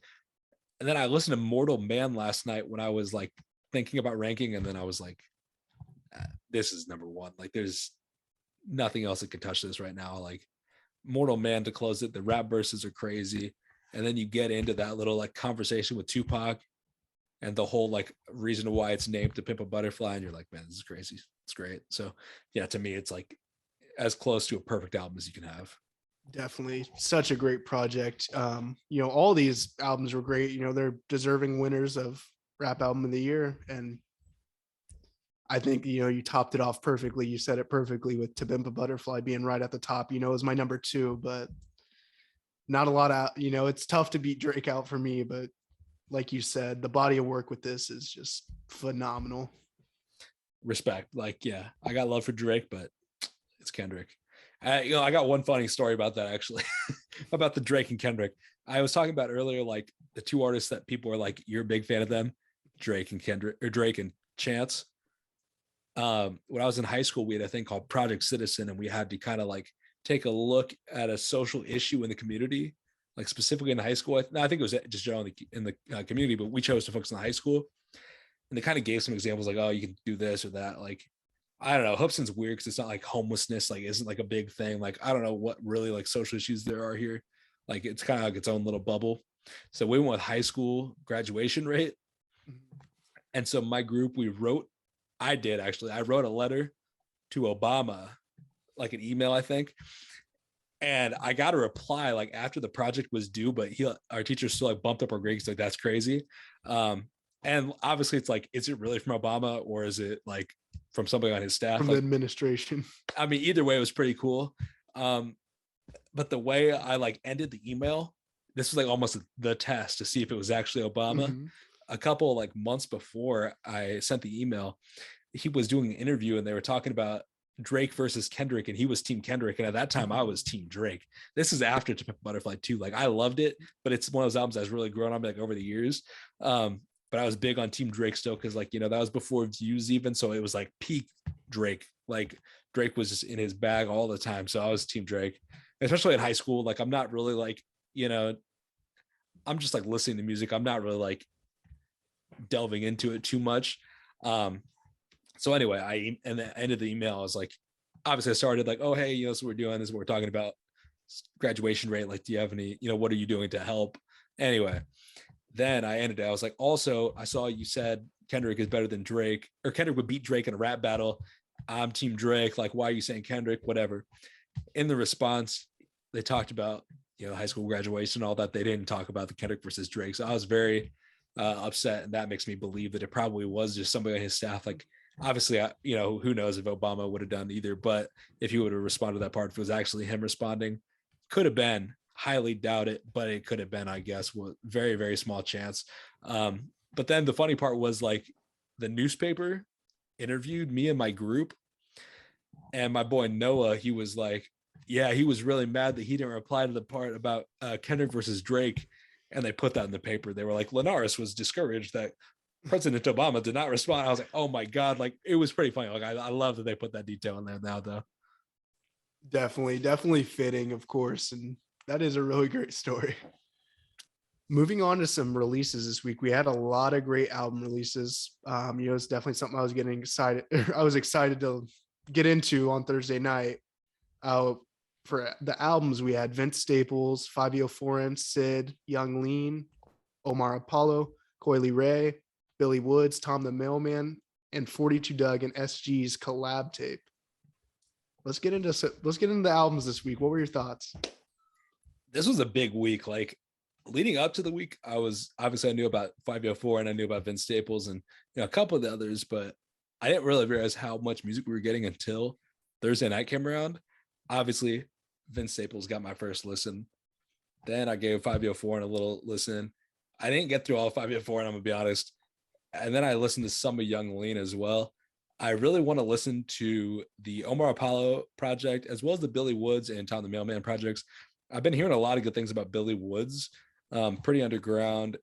and then I listened to Mortal Man last night when I was like thinking about ranking, and then I was like, this is number one. Like, there's nothing else that could touch this right now. Like, Mortal Man to close it. The rap verses are crazy. And then you get into that little like conversation with Tupac and the whole like reason why it's named To Pimp a Butterfly. And you're like, man, this is crazy. It's great. So yeah, to me, it's like as close to a perfect album as you can have. Definitely such a great project. All these albums were great. They're deserving winners of Rap Album of the Year. And I think, you topped it off perfectly. You said it perfectly with To Pimp a Butterfly being right at the top, is my number two, but not a lot out, it's tough to beat Drake out for me, but like you said, the body of work with this is just phenomenal. Respect. Like, yeah, I got love for Drake, but it's Kendrick. I got one funny story about that actually, about the Drake and Kendrick. I was talking about earlier, like the two artists that people are like, you're a big fan of them, Drake and Kendrick, or Drake and Chance. When I was in high school, we had a thing called Project Citizen, and we had to kind of like take a look at a social issue in the community, like specifically in the high school. I think it was just generally in the community, but we chose to focus on the high school. And they kind of gave some examples like, oh, you can do this or that. Like, I don't know. Hoopson's weird because it's not like homelessness, like isn't like a big thing. Like, I don't know what really like social issues there are here. Like, it's kind of like its own little bubble. So we went with high school graduation rate. And so my group, I wrote a letter to Obama, like an email, I think. And I got a reply like after the project was due, but our teacher still like bumped up our grades. Like, that's crazy. And obviously it's like, is it really from Obama or is it like from somebody on his staff? From like, the administration. I mean, either way, it was pretty cool. But the way I like ended the email, this was like almost the test to see if it was actually Obama. Mm-hmm. A couple like months before I sent the email, he was doing an interview and they were talking about Drake versus Kendrick, and he was Team Kendrick. And at that time, I was Team Drake. This is after To Pimp a Butterfly 2. Like, I loved it, but it's one of those albums that's really grown on me like over the years. But I was big on Team Drake still because, like, that was before views even. So it was like peak Drake. Like, Drake was just in his bag all the time. So I was Team Drake, especially in high school. Like, I'm not really like, I'm just like listening to music. I'm not really like delving into it too much. So anyway, and the end of the email, I was like, obviously I started like, oh, hey, this is what we're doing. This is what we're talking about. Graduation rate. Like, do you have any, what are you doing to help? Anyway, then I ended it. I was like, also, I saw you said Kendrick is better than Drake, or Kendrick would beat Drake in a rap battle. I'm Team Drake. Like, why are you saying Kendrick? Whatever. In the response, they talked about, high school graduation, all that. They didn't talk about the Kendrick versus Drake. So I was very upset. And that makes me believe that it probably was just somebody on his staff. Like, obviously, who knows if Obama would have done either, but if he would have responded to that part, if it was actually him responding, could have been, highly doubt it, but it could have been, I guess, with very, very small chance. But then the funny part was like the newspaper interviewed me and my group, and my boy Noah, he was like, yeah, he was really mad that he didn't reply to the part about Kendrick versus Drake. And they put that in the paper. They were like, Linares was discouraged that President Obama did not respond. I was like, oh my God, like, it was pretty funny. Like, I love that they put that detail in there now, though. Definitely fitting, of course. And that is a really great story. Moving on to some releases this week, we had a lot of great album releases. It's definitely something I was getting excited. I was excited to get into on Thursday night. Uh, for the albums, we had Vince Staples, Fabio Foreign, Sid, Young Lean, Omar Apollo, Coily Ray, Billy Woods, Tom the Mailman, and 42 Doug and SG's collab tape. Let's get into the albums this week. What were your thoughts? This was a big week. Like leading up to the week, I was obviously I knew about 504 and I knew about Vince Staples and a couple of the others, but I didn't really realize how much music we were getting until Thursday night came around. Obviously, Vince Staples got my first listen. Then I gave 504 a little listen. I didn't get through all 504, and I'm gonna be honest. And then I listened to some of Young Lean as well. I really want to listen to the Omar Apollo project as well as the Billy Woods and Tom the Mailman projects. I've been hearing a lot of good things about Billy Woods. Pretty underground.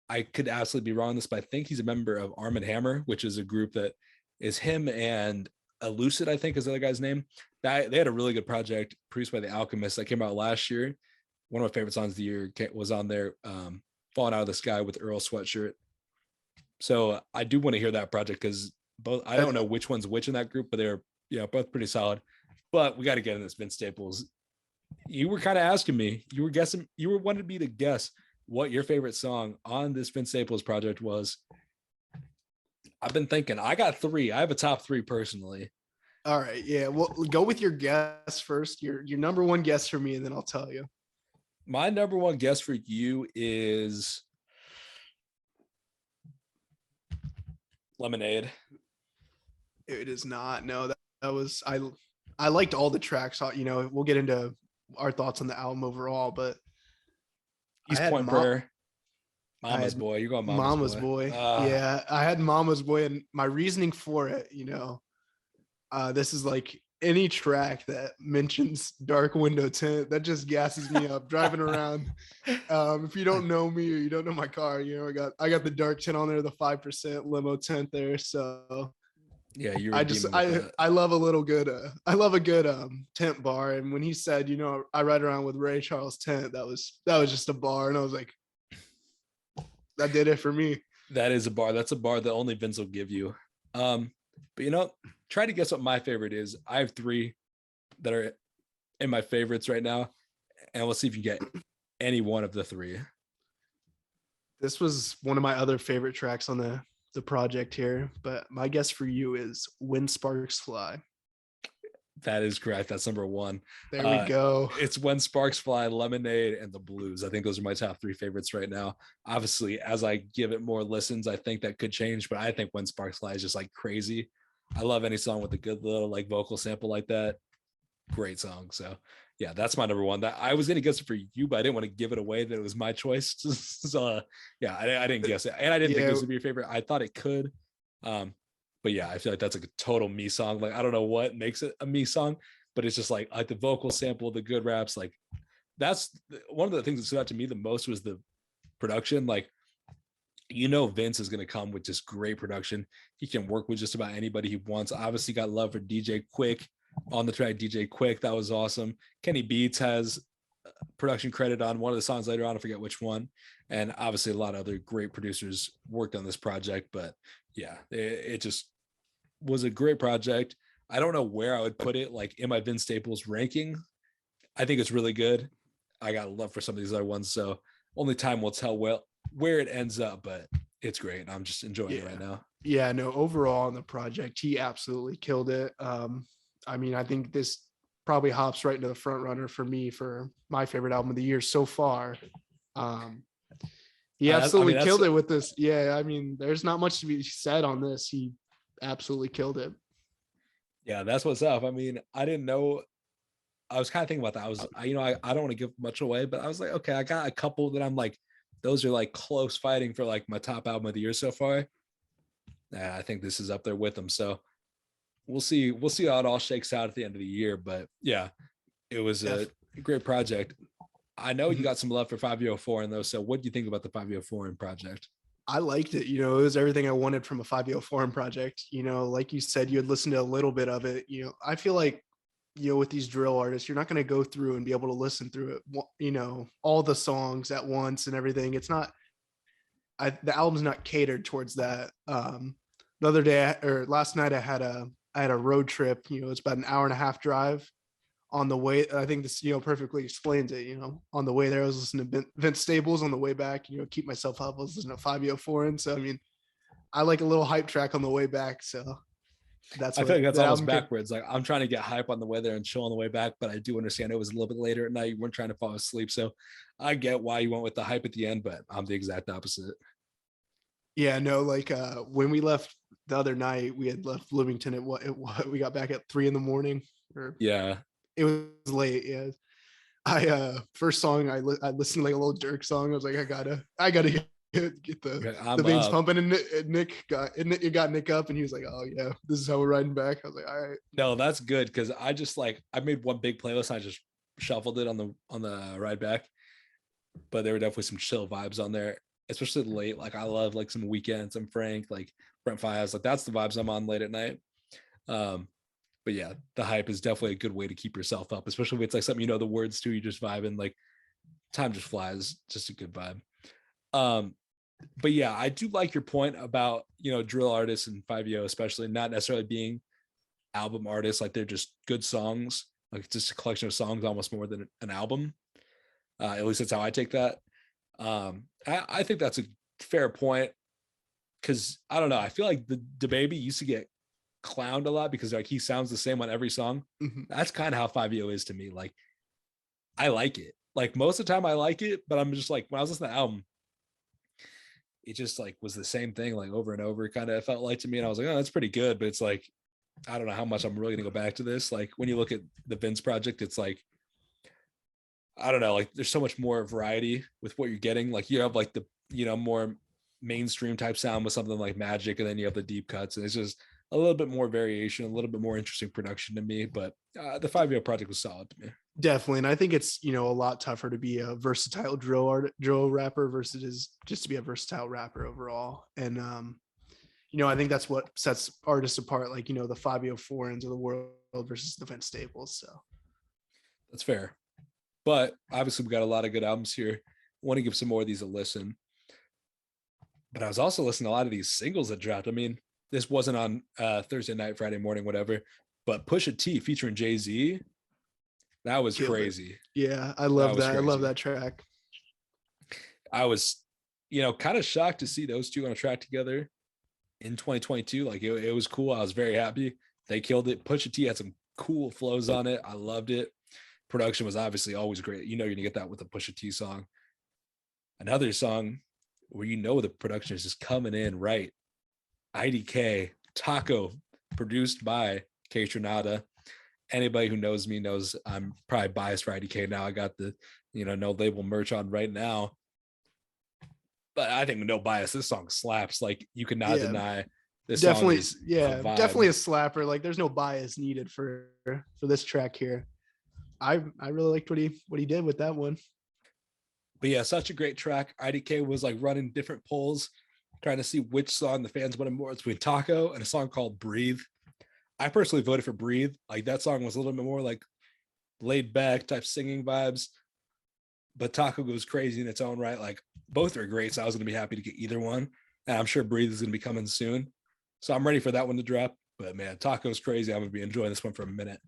I could absolutely be wrong on this, but I think he's a member of Arm and Hammer, which is a group that is him and Elucid, I think is the other guy's name. They had a really good project produced by The Alchemist that came out last year. One of my favorite songs of the year was on there, Falling Out of the Sky with Earl Sweatshirt. So I do want to hear that project because both, I don't know which one's which in that group, but they're both pretty solid. But we got to get in this Vince Staples. You were kind of asking me, you were wanting me to guess what your favorite song on this Vince Staples project was. I've been thinking. I got three. I have a top three personally. All right, yeah. Well, go with your guess first. Your number one guess for me, and then I'll tell you. My number one guess for you is Lemonade. It is not. No, that was I liked all the tracks. We'll get into our thoughts on the album overall, but East Point Prayer. Mama's Boy. You're going Mama's Boy. Yeah, I had Mama's Boy, and my reasoning for it, this is like any track that mentions dark window tint that just gasses me up driving around. If you don't know me or you don't know my car, I got the dark tint on there, the 5% limo tint there. So yeah, I love a little good I love a good tint bar. And when he said, I ride around with Ray Charles tint, that was just a bar, and I was like, that did it for me. That is a bar. That's a bar that only Vince will give you. But try to guess what my favorite is. I have three that are in my favorites right now, and we'll see if you get any one of the three. This was one of my other favorite tracks on the project here, but my guess for you is When Sparks Fly. That is correct. That's number one. There we go. It's When Sparks Fly, Lemonade, and The Blues. I think those are my top three favorites right now. Obviously, as I give it more listens, I think that could change, but I think When Sparks Fly is just like crazy. I love any song with a good little like vocal sample like that. Great song. So yeah, that's my number one. That I was gonna guess it for you, but I didn't want to give it away that it was my choice. So yeah, I didn't guess it, and I didn't think this would be your favorite. I thought it could, but yeah, I feel like that's like a total me song. Like I don't know what makes it a me song, but it's just like the vocal sample, the good raps. Like that's one of the things that stood out to me the most was the production. Like Vince is going to come with just great production. He can work with just about anybody he wants. Obviously got love for DJ Quick on the track. DJ Quick, that was awesome. Kenny Beats has production credit on one of the songs later on. I forget which one. And obviously a lot of other great producers worked on this project. But yeah, it just was a great project. I don't know where I would put it like in my Vince Staples ranking. I think it's really good. I got love for some of these other ones. So only time will tell where it ends up, but it's great. I'm just enjoying it right now. Yeah, no, overall on the project, he absolutely killed it. I think this probably hops right into the front runner for me for my favorite album of the year so far. He absolutely killed it with this. Yeah, there's not much to be said on this. He absolutely killed it. Yeah, that's what's up. I didn't know. I was kind of thinking about that. I don't want to give much away, but I was like, okay, I got a couple that I'm like, those are like close fighting for like my top album of the year so far. I think this is up there with them. So we'll see how it all shakes out at the end of the year. But yeah, it was a great project. I know you got some love for 504 though. So what do you think about the 504 project? I liked it. It was everything I wanted from a 504 project. Like you said, you had listened to a little bit of it. I feel like with these drill artists, you're not going to go through and be able to listen through it, all the songs at once and everything. It's not, the album's not catered towards that. The other day or last night, I had a road trip. It's about an hour and a half drive. On the way, I think this perfectly explains it. On the way there, I was listening to Vince Staples. On the way back, keep myself up, I was listening to Fabio Foreign. So I mean, I like a little hype track on the way back. So that's I feel what like that's that almost album backwards. Like I'm trying to get hype on the way there and chill on the way back, but I do understand it was a little bit later at night. You weren't trying to fall asleep, so I get why you went with the hype at the end. But I'm the exact opposite. Yeah, no, like when we left the other night, we had left Bloomington at what we got back at 3 a.m, or Yeah, it was late. Yeah, I first song I listened to like a little Dirk song. I was like, I gotta get the I'm veins up. pumping, and Nick got Nick up, and he was like, oh yeah, this is how we're riding back. I was like, all right. No, that's good because I just like I made one big playlist. And I just shuffled it on the ride back, but there were definitely some chill vibes on there, especially late. Like I love like some Weekends, some Frank, like Brent Fias. Like that's the vibes I'm on late at night. Um, but yeah, the hype is definitely a good way to keep yourself up, especially if it's like something the words to. You just vibe and like time just flies. Just a good vibe. Um, but yeah, I do like your point about drill artists and 5 especially not necessarily being album artists. Like they're just good songs, like just a collection of songs, almost more than an album. At least that's how I take that. I think that's a fair point because I don't know. I feel like the baby used to get clowned a lot because like he sounds the same on every song. Mhm. That's kind of how 5 is to me. Like I like it. Like most of the time I like it, but I'm just like when I was listening to the album, it just like was the same thing like over and over. Kind of felt like to me, and I was like, oh, that's pretty good. But it's like I don't know how much I'm really gonna go back to this. Like when you look at the Vince project, it's like I don't know, like there's so much more variety with what you're getting. Like you have like the more mainstream type sound with something like Magic, and then you have the deep cuts, and it's just a little bit more variation, a little bit more interesting production to me. But the 5 project was solid to me. Definitely, and I think it's a lot tougher to be a versatile drill rapper versus just to be a versatile rapper overall. And I think that's what sets artists apart, like the Fabio Forens of the world versus the Vince Staples. So That's fair. But obviously, we got a lot of good albums here. I want to give some more of these a listen. But I was also listening to a lot of these singles that dropped. I mean, this wasn't on Thursday night, Friday morning, whatever. But Pusha T featuring Jay-Z, that was killed it. crazy. Yeah, I That love was that. I love crazy. that track. I was, kind of shocked to see those two on a track together in 2022. Like it was cool. I was very happy. They killed it. Pusha T had some cool flows on it. I loved it. Production was obviously always great. You're gonna get that with a Pusha T song. Another song where the production is just coming in right. IDK Taco, produced by K Tronada. Anybody who knows me knows I'm probably biased for IDK now. I got the no label merch on right now, but I think no bias. This song slaps. Like you cannot Yeah, deny this song definitely. is a Yeah, definitely vibe. a slapper. Like there's no bias needed for this track here. I really liked what he did with that one. But yeah, such a great track. IDK was like running different polls, trying to see which song the fans wanted more between Taco and a song called Breathe. I personally voted for Breathe. Like that song was a little bit more like laid back type singing vibes, but Taco goes crazy in its own right. Like both are great. So I was going to be happy to get either one. And I'm sure Breathe is going to be coming soon. So I'm ready for that one to drop. But man, Taco's crazy. I'm going to be enjoying this one for a minute.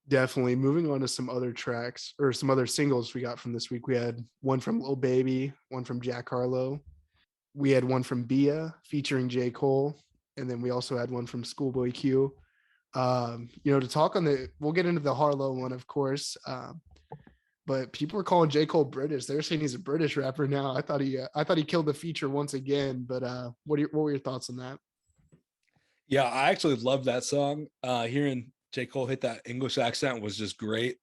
Definitely. Moving on to some other tracks or some other singles we got from this week. We had one from Lil Baby, one from Jack Harlow. We had one from Bia featuring J. Cole. And then we also had one from Schoolboy Q. To talk on we'll get into the Harlow one, of course. But people are calling J. Cole British. They're saying he's a British rapper now. I thought he killed the feature once again. But what were your thoughts on that? Yeah, I actually love that song. Hearing J. Cole hit that English accent was just great.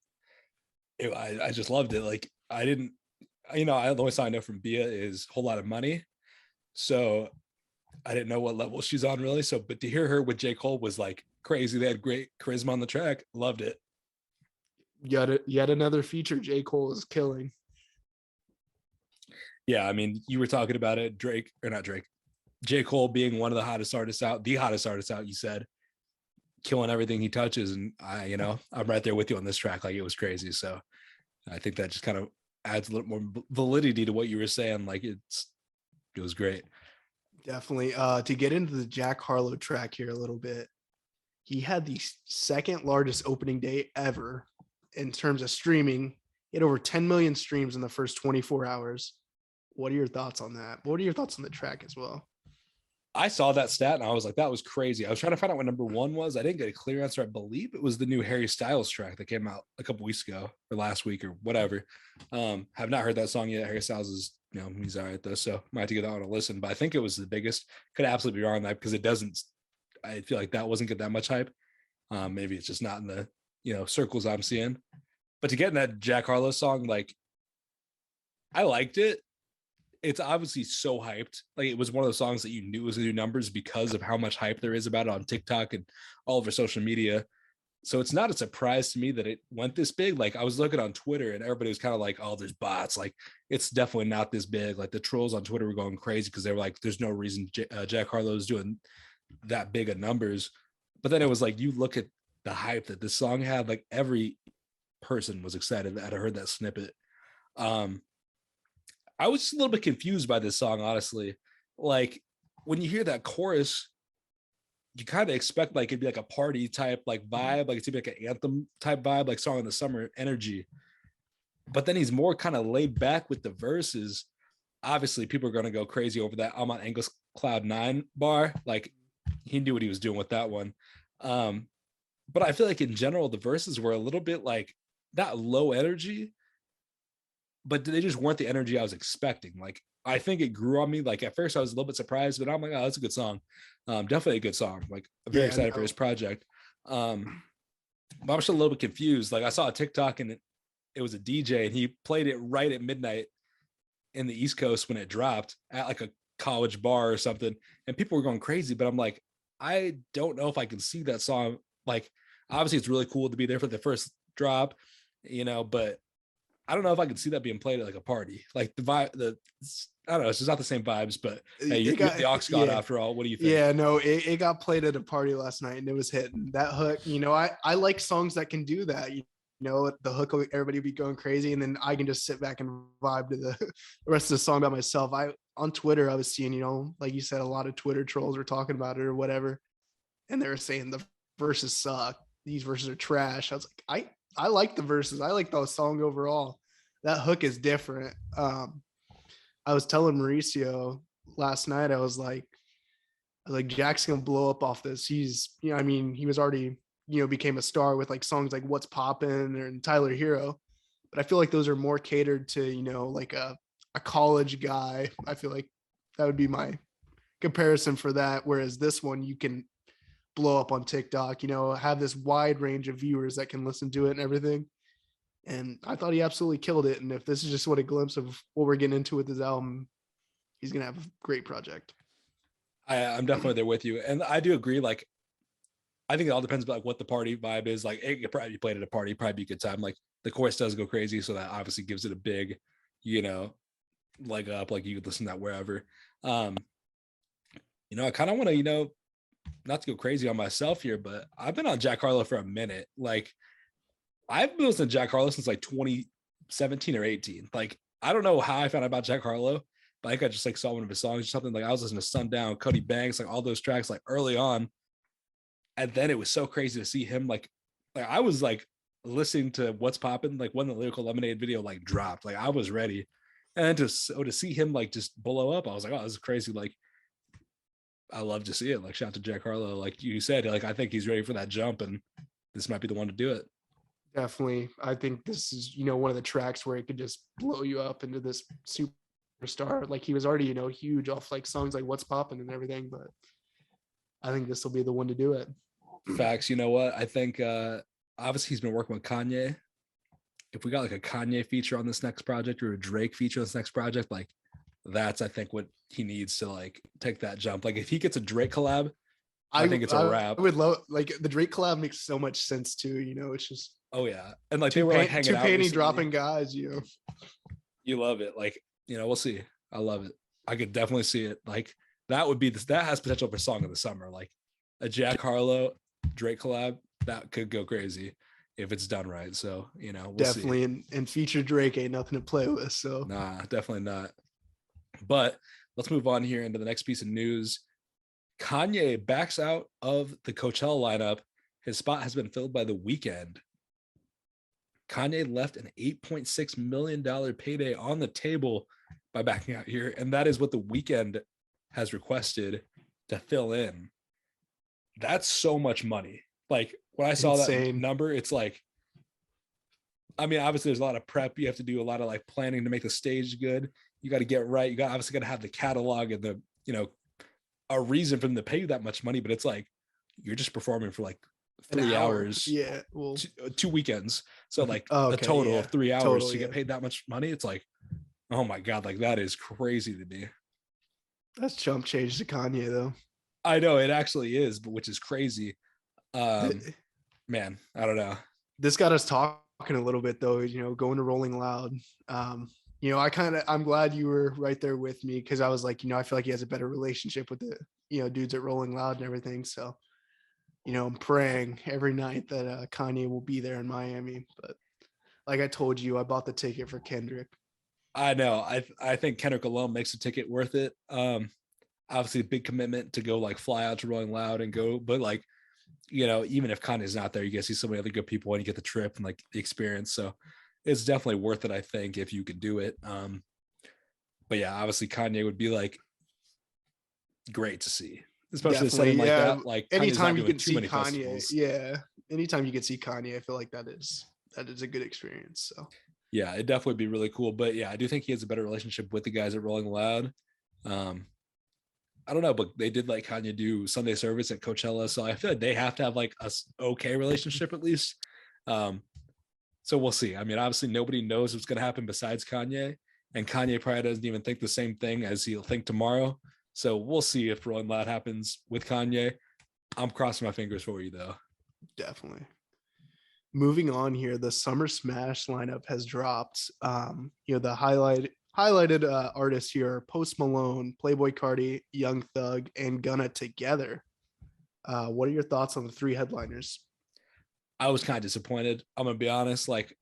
I just loved it. Like I didn't, the only song I know from Bia is Whole Lot of Money. So I didn't know what level she's on really. So, but to hear her with J. Cole was like crazy. They had great charisma on the track. Loved it. Yet another feature J. Cole is killing. Yeah, I mean, you were talking about it, Drake or not Drake, J. Cole being one of the hottest artists out, the hottest artist out, you said. killing everything he touches. And I'm right there with you on this track. Like, it was crazy. So I think that just kind of adds a little more validity to what you were saying. Like, it was great. Definitely. To get into the Jack Harlow track here a little bit, he had the second largest opening day ever in terms of streaming. He had over 10 million streams in the first 24 hours. What are your thoughts on that? What are your thoughts on the track as well? I saw that stat and I was like, that was crazy. I was trying to find out what number one was. I didn't get a clear answer. I believe it was the new Harry Styles track that came out a couple weeks ago or last week or whatever. Have not heard that song yet. Harry Styles is, he's all right though. So might have to give that one a listen, but I think it was the biggest. Could absolutely be wrong on that because it doesn't, I feel like that wasn't get that much hype. Maybe it's just not in the, circles I'm seeing, but to get in that Jack Harlow song, like I liked it. It's obviously so hyped. Like, it was one of the songs that you knew was going to do numbers because of how much hype there is about it on TikTok and all over social media. So it's not a surprise to me that it went this big. Like, I was looking on Twitter and everybody was kind of like, oh, there's bots. Like, it's definitely not this big. Like, the trolls on Twitter were going crazy because they were like, there's no reason Jack Harlow is doing that big of numbers. But then it was like, you look at the hype that this song had, like every person was excited that I heard that snippet. I was just a little bit confused by this song, honestly. Like, when you hear that chorus, you kind of expect like it'd be like a party type like vibe, like it's like an anthem type vibe, like Song in the Summer energy. But then he's more kind of laid back with the verses. Obviously, people are going to go crazy over that I'm on Angus Cloud 9 bar. Like, he knew what he was doing with that one. But I feel like in general, the verses were a little bit like that low energy, but they just weren't the energy I was expecting. Like, I think it grew on me. Like, at first I was a little bit surprised, but I'm like, oh, that's a good song. Definitely a good song. Like, I'm very excited for his project. But I'm just a little bit confused. Like, I saw a TikTok and it was a DJ and he played it right at midnight in the East Coast when it dropped at like a college bar or something. And people were going crazy, but I'm like, I don't know if I can see that song. Like, obviously it's really cool to be there for the first drop, but I don't know if I could see that being played at like a party. Like the vibe, I don't know, it's just not the same vibes, but hey, you're the aux god after all. What do you think? Yeah, no, it got played at a party last night and it was hitting. That hook, I like songs that can do that. The hook, everybody be going crazy, and then I can just sit back and vibe to the rest of the song by myself. On Twitter, I was seeing, like you said, a lot of Twitter trolls were talking about it or whatever, and they were saying the verses suck. These verses are trash. I was like, I like the verses. I like the song overall. That hook is different. I was telling Mauricio last night, I was like, Jack's gonna blow up off this. He's, he was already, became a star with like songs like What's Poppin' and Tyler Hero. But I feel like those are more catered to, like a college guy. I feel like that would be my comparison for that. Whereas this one, you can blow up on TikTok, have this wide range of viewers that can listen to it and everything. And I thought he absolutely killed it. And if this is just what a glimpse of what we're getting into with his album, he's going to have a great project. I'm definitely there with you. And I do agree. Like, I think it all depends about like what the party vibe is. Like, it could probably be played at a party, probably be a good time. Like, the chorus does go crazy. So that obviously gives it a big, leg up. Like, you could listen to that wherever. I kind of want to, not to go crazy on myself here, but I've been on Jack Harlow for a minute. Like, I've been listening to Jack Harlow since like 2017 or 18. Like, I don't know how I found out about Jack Harlow, but I think I just like saw one of his songs or something. Like, I was listening to Sundown, Cody Banks, like all those tracks like early on. And then it was so crazy to see him like I was like listening to What's Poppin', like when the Lyrical Lemonade video like dropped, like I was ready. And to see him like just blow up, I was like, oh, this is crazy. Like, I love to see it. Like, shout out to Jack Harlow. Like you said, like I think he's ready for that jump, and this might be the one to do it. Definitely. I think this is, one of the tracks where it could just blow you up into this superstar. Like, he was already, huge off like songs like What's Poppin' and everything, but I think this will be the one to do it. Facts. You know what? I think obviously he's been working with Kanye. If we got like a Kanye feature on this next project or a Drake feature on this next project, like that's I think what he needs to like take that jump. Like, if he gets a Drake collab, I think it's a wrap. I would love, like, the Drake collab makes so much sense too. It's just, oh yeah, and like they were like hanging out, panty dropping guys. You love it. Like, we'll see. I love it. I could definitely see it. Like, that would be that has potential for song of the summer. Like a Jack Harlow Drake collab, that could go crazy if it's done right. So, we'll Definitely, see. and feature Drake ain't nothing to play with. So Nah, definitely not. But let's move on here into the next piece of news. Kanye backs out of the Coachella lineup. His spot has been filled by The Weeknd. Kanye left an $8.6 million payday on the table by backing out here. And that is what The Weeknd has requested to fill in. That's so much money. Like when I saw that number, it's like, I mean, obviously there's a lot of prep. You have to do a lot of like planning to make the stage good. You got to get right. You obviously got to have the catalog and the, a reason for them to pay you that much money, but it's like, you're just performing for like 3 hours. Yeah. Well, two weekends. So like a total of 3 hours to get paid that much money. It's like, oh my God, like that is crazy to me. That's chump change to Kanye though. I know it actually is, but which is crazy. Man, I don't know. This got us talking a little bit though, going to Rolling Loud. I'm glad you were right there with me because I was like, I feel like he has a better relationship with the, dudes at Rolling Loud and everything. So, I'm praying every night that Kanye will be there in Miami. But like I told you, I bought the ticket for Kendrick. I know. I think Kendrick alone makes the ticket worth it. Obviously a big commitment to go like fly out to Rolling Loud and go, but like, even if Kanye's not there, you get to see so many other good people and you get the trip and like the experience. So it's definitely worth it, I think, if you could do it. But yeah, obviously Kanye would be like great to see, especially a setting like that. Like anytime you can see Kanye, festivals. Anytime you can see Kanye, I feel like that is a good experience. So yeah, it'd definitely be really cool. But yeah, I do think he has a better relationship with the guys at Rolling Loud. I don't know, but they did like Kanye do Sunday service at Coachella, so I feel like they have to have like a okay relationship at least. So we'll see. I mean, obviously nobody knows what's going to happen besides Kanye, and Kanye probably doesn't even think the same thing as he'll think tomorrow. So we'll see if Rolling Loud happens with Kanye. I'm crossing my fingers for you though. Definitely. Moving on here, the Summer Smash lineup has dropped. The highlighted artists here: Post Malone, Playboi Carti, Young Thug, and Gunna together. What are your thoughts on the 3 headliners? I was kind of disappointed. I'm gonna be honest. Like,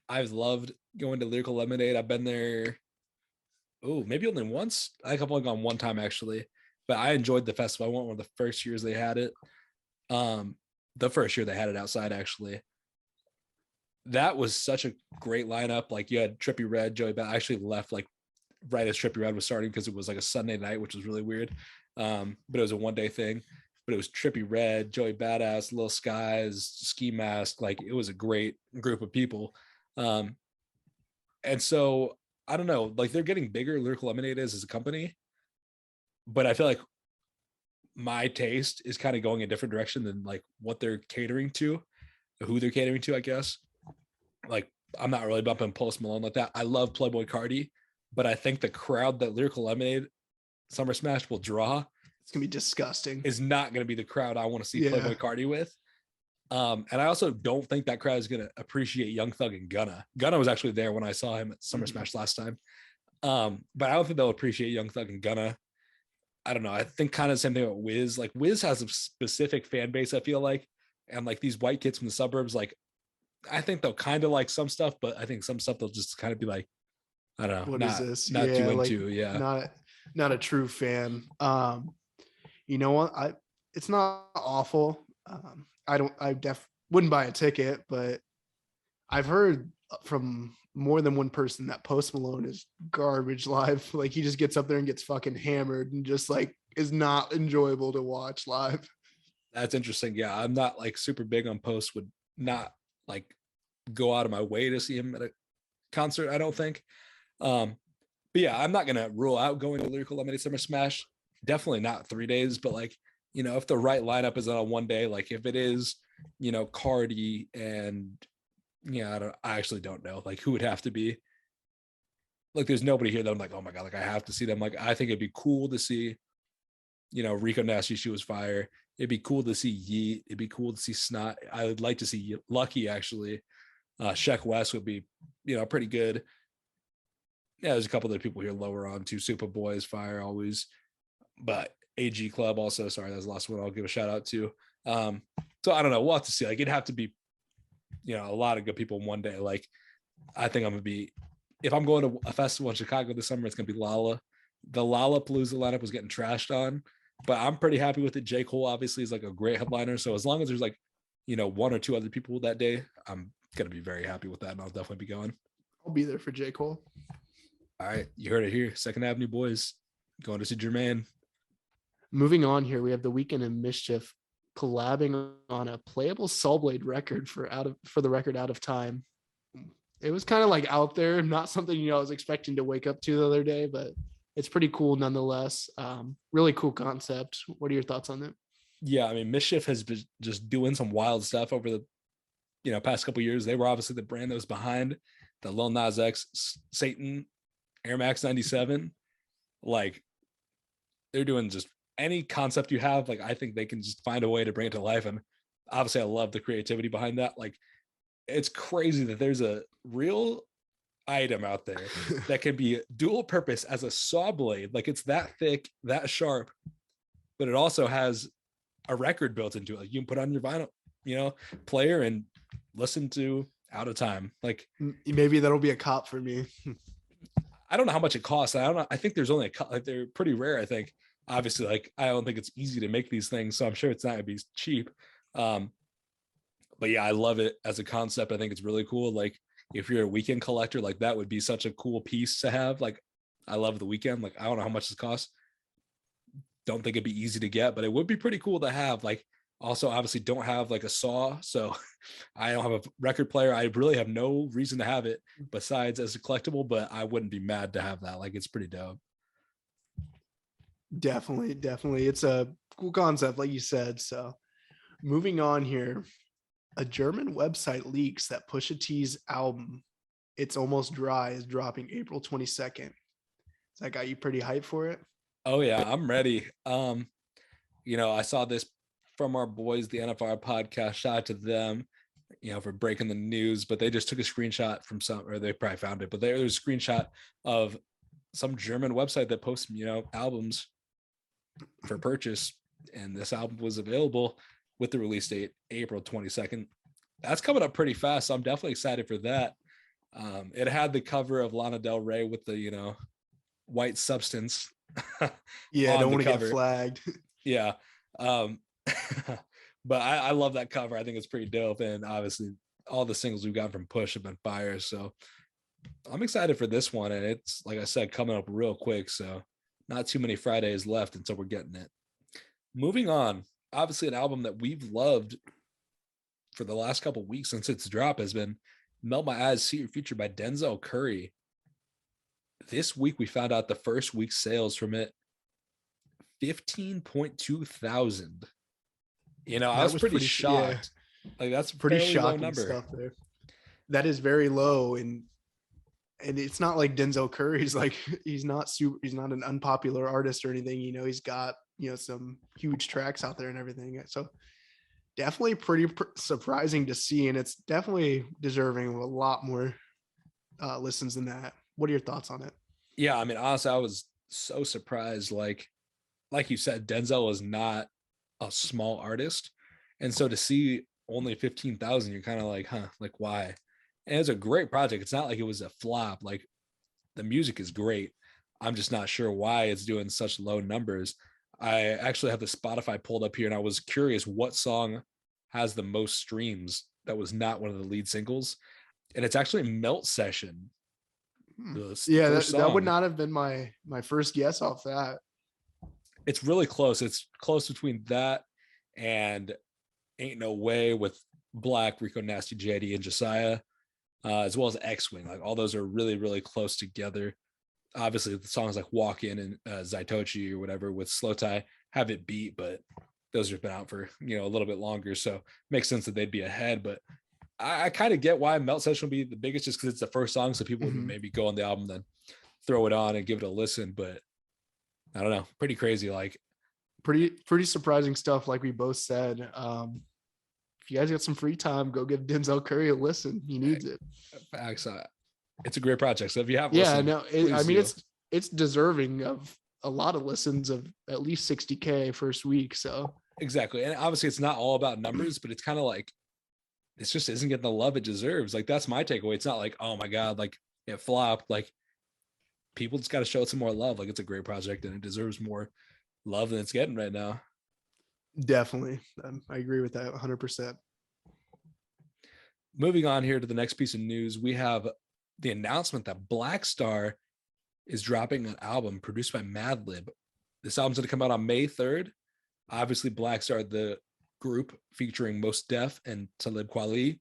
I've loved going to Lyrical Lemonade. I've been there, maybe only once. I think I've only gone one time actually, but I enjoyed the festival. I went one of the first years they had it. The first year they had it outside actually. That was such a great lineup. Like you had Trippie Redd, Joey Badass. I actually left like right as Trippie Redd was starting because it was like a Sunday night, which was really weird. But it was a one-day thing. But it was Trippie Redd, Joey Badass, Lil Skies, Ski Mask. Like it was a great group of people. And so I don't know, like they're getting bigger. Lyrical Lemonade is as a company, but I feel like my taste is kind of going a different direction than like what they're catering to, who they're catering to, I guess. Like I'm not really bumping Post Malone like that. I love Playboi Carti, but I think the crowd that Lyrical Lemonade Summer Smash will draw, it's gonna be disgusting, is not gonna be the crowd I want to see Playboi Carti with. And I also don't think that crowd is gonna appreciate Young Thug and Gunna. Gunna was actually there when I saw him at Summer Smash last time. But I don't think they'll appreciate Young Thug and Gunna. I don't know. I think kind of the same thing with Wiz. Like Wiz has a specific fan base, I feel like, and like these white kids from the suburbs, like I think they'll kind of like some stuff, but I think some stuff they'll just kind of be like, I don't know, what is this? Not too into, not a true fan. You know what? It's not awful. I wouldn't buy a ticket, but I've heard from more than one person that Post Malone is garbage live. Like he just gets up there and gets fucking hammered and just like is not enjoyable to watch live. That's interesting. Yeah, I'm not like super big on Post. Would not like go out of my way to see him at a concert, I don't think. But yeah, I'm not gonna rule out going to Lyrical Lemonade Summer Smash. Definitely not 3 days, but like, if the right lineup is on one day, like if it is, Cardi and I actually don't know like who would have to be. Like there's nobody here that I'm like, oh my God, like I have to see them. Like I think it'd be cool to see, Rico Nasty, she was fire. It'd be cool to see Yeet. It'd be cool to see Snot. I would like to see Lucky actually. Sheck West would be, pretty good. Yeah, there's a couple of people here lower on too. Superboy is fire always, but AG Club also. Sorry, that's the last one I'll give a shout out to. So I don't know. We'll have to see. Like it'd have to be, a lot of good people in one day. Like I think I'm gonna be, if I'm going to a festival in Chicago this summer, it's gonna be Lala. The Lollapalooza lineup was getting trashed on, but I'm pretty happy with it. J. Cole obviously is like a great headliner. So as long as there's like, one or two other people that day, I'm gonna be very happy with that, and I'll definitely be going. I'll be there for J. Cole. All right, you heard it here. Second Avenue boys going to see Jermaine. Moving on here, we have The Weeknd and Mischief collabing on a playable Saw Blade record for the record Out of Time. It was kind of like out there, not something I was expecting to wake up to the other day, but it's pretty cool nonetheless. Really cool concept. What are your thoughts on it? Yeah, I mean, Mischief has been just doing some wild stuff over the past couple of years. They were obviously the brand that was behind the Lil Nas X, Satan, Air Max 97. Like they're doing just any concept you have. Like I think they can just find a way to bring it to life. And obviously I love the creativity behind that. Like it's crazy that there's a real item out there that can be dual purpose as a saw blade. Like it's that thick, that sharp, but it also has a record built into it. Like you can put on your vinyl, player and listen to Out of Time. Like maybe that'll be a cop for me. I don't know how much it costs. I don't know. I think there's only like they're pretty rare. I think obviously like I don't think it's easy to make these things, so I'm sure it's not gonna be cheap. But yeah, I love it as a concept. I think it's really cool. Like if you're a Weeknd collector, like that would be such a cool piece to have. Like I love the Weeknd. Like I don't know how much this costs. Don't think it'd be easy to get, but it would be pretty cool to have. Like also obviously don't have like a saw, so I don't have a record player. I really have no reason to have it besides as a collectible, but I wouldn't be mad to have that. Like it's pretty dope. Definitely. It's a cool concept, like you said. So moving on here, a German website leaks that Pusha T's album, It's Almost Dry, is dropping April 22nd. Has that got you pretty hyped for it? Oh yeah, I'm ready. I saw this from our boys, the NFR podcast. Shout out to them, for breaking the news, but they just took a screenshot from or they probably found it, but there was a screenshot of some German website that posts, albums for purchase. And this album was available with the release date, April 22nd. That's coming up pretty fast. So I'm definitely excited for that. It had the cover of Lana Del Rey with the, white substance. Yeah, don't want to get flagged. Yeah. But I love that cover. I think it's pretty dope. And obviously all the singles we've got from Push have been fire. So I'm excited for this one. And it's, like I said, coming up real quick. So not too many Fridays left until we're getting it. Moving on, obviously an album that we've loved for the last couple of weeks since its drop has been Melt My Eyes, See Your Future by Denzel Curry. This week we found out the first week's sales from it, 15.2 thousand. I was pretty shocked. Yeah. Like that's pretty shocking low number. Stuff there. That is very low, and it's not like Denzel Curry's like he's not an unpopular artist or anything. He's got some huge tracks out there and everything. So definitely pretty surprising to see, and it's definitely deserving of a lot more listens than that. What are your thoughts on it? Yeah, I mean, honestly, I was so surprised. Like you said, Denzel is not a small artist, and so to see only 15,000, you're kind of like, huh, like why? And it's a great project. It's not like it was a flop. Like the music is great. I'm just not sure why it's doing such low numbers. I actually have the Spotify pulled up here, and I was curious what song has the most streams that was not one of the lead singles, and it's actually Melt Session. Yeah, that would not have been my first guess off that. It's really close. It's close between that and Ain't No Way with Black, Rico Nasty, JD, and Josiah, as well as X-Wing. Like all those are really, really close together. Obviously, the songs like Walk In and Zaitochi or whatever with Slow Tie have it beat, but those have been out for a little bit longer, so it makes sense that they'd be ahead. But I kind of get why Melt Session would be the biggest, just because it's the first song, so people would maybe go on the album, then throw it on and give it a listen. But I don't know, pretty crazy, like pretty surprising stuff. Like we both said, if you guys got some free time, go give Denzel Curry a listen. He needs it. Facts. It's a great project. So if you have, I mean, it's deserving of a lot of listens of at least 60K first week. So Exactly. And obviously it's not all about numbers, but it's kind of like it just isn't getting the love it deserves. Like that's my takeaway. It's not like, oh my God, like it flopped. Like people just got to show it some more love. Like it's a great project and it deserves more love than it's getting right now. definitely, I agree with that 100%. Moving on here to the next piece of news, we have the announcement that Black Star is dropping an album produced by Madlib. This album's going to come out on May 3rd. Obviously, Black Star, the group featuring Mos Def and Talib Kweli.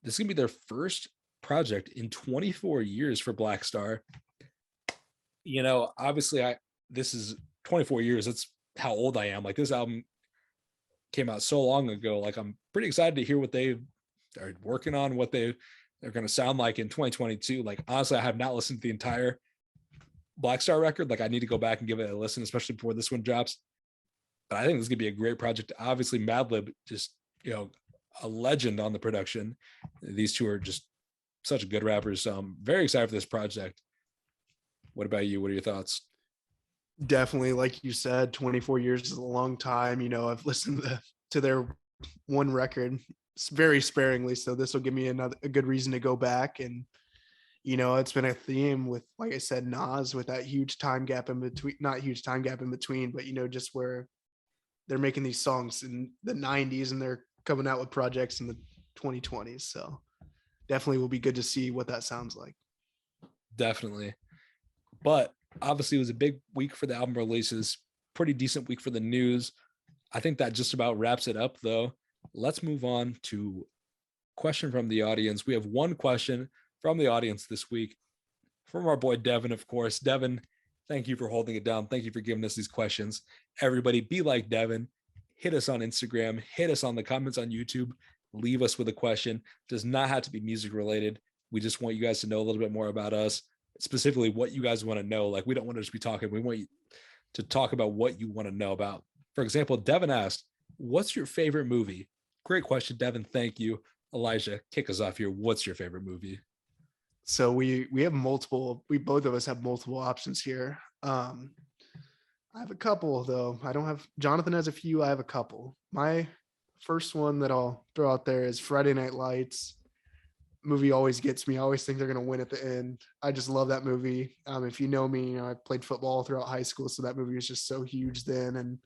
This is going to be their first project in 24 years for Black Star. You know, obviously, this is 24 years. That's how old I am. Like this album came out so long ago. Like I'm pretty excited to hear what they are working on, what they're going to sound like in 2022. Like honestly, I have not listened to the entire Black Star record. Like I need to go back and give it a listen, especially before this one drops. But I think this is gonna be a great project. Obviously, Madlib just a legend on the production. These two are just such good rappers. So I'm very excited for this project. What about you? What are your thoughts? Definitely, like you said, 24 years is a long time. I've listened to their one record very sparingly, so this will give me a good reason to go back. And it's been a theme with, like I said, Nas, with that huge time gap in between, not huge time gap in between, but just where they're making these songs in the 90s and they're coming out with projects in the 2020s. So definitely will be good to see what that sounds like. Definitely. But obviously it was a big week for the album releases, pretty decent week for the news. I think that just about wraps it up though. Let's move on to question from the audience. We have one question from the audience this week from our boy Devin, of course. Devin, thank you for holding it down. Thank you for giving us these questions. Everybody be like Devin. Hit us on Instagram. Hit us on the comments on YouTube. Leave us with a question. Does not have to be music related. We just want you guys to know a little bit more about us, specifically what you guys want to know. Like we don't want to just be talking. We want you to talk about what you want to know about. For example, Devin asked, what's your favorite movie? Great question, Devin. Thank you. Elijah, kick us off here. What's your favorite movie? So we have multiple, we both of us have multiple options here. I have a couple though. I don't have, Jonathan has a few, I have a couple. My first one that I'll throw out there is Friday Night Lights. Movie always gets me. I always think they're going to win at the end. I just love that movie. If you know me, I played football throughout high school, so that movie was just so huge then, and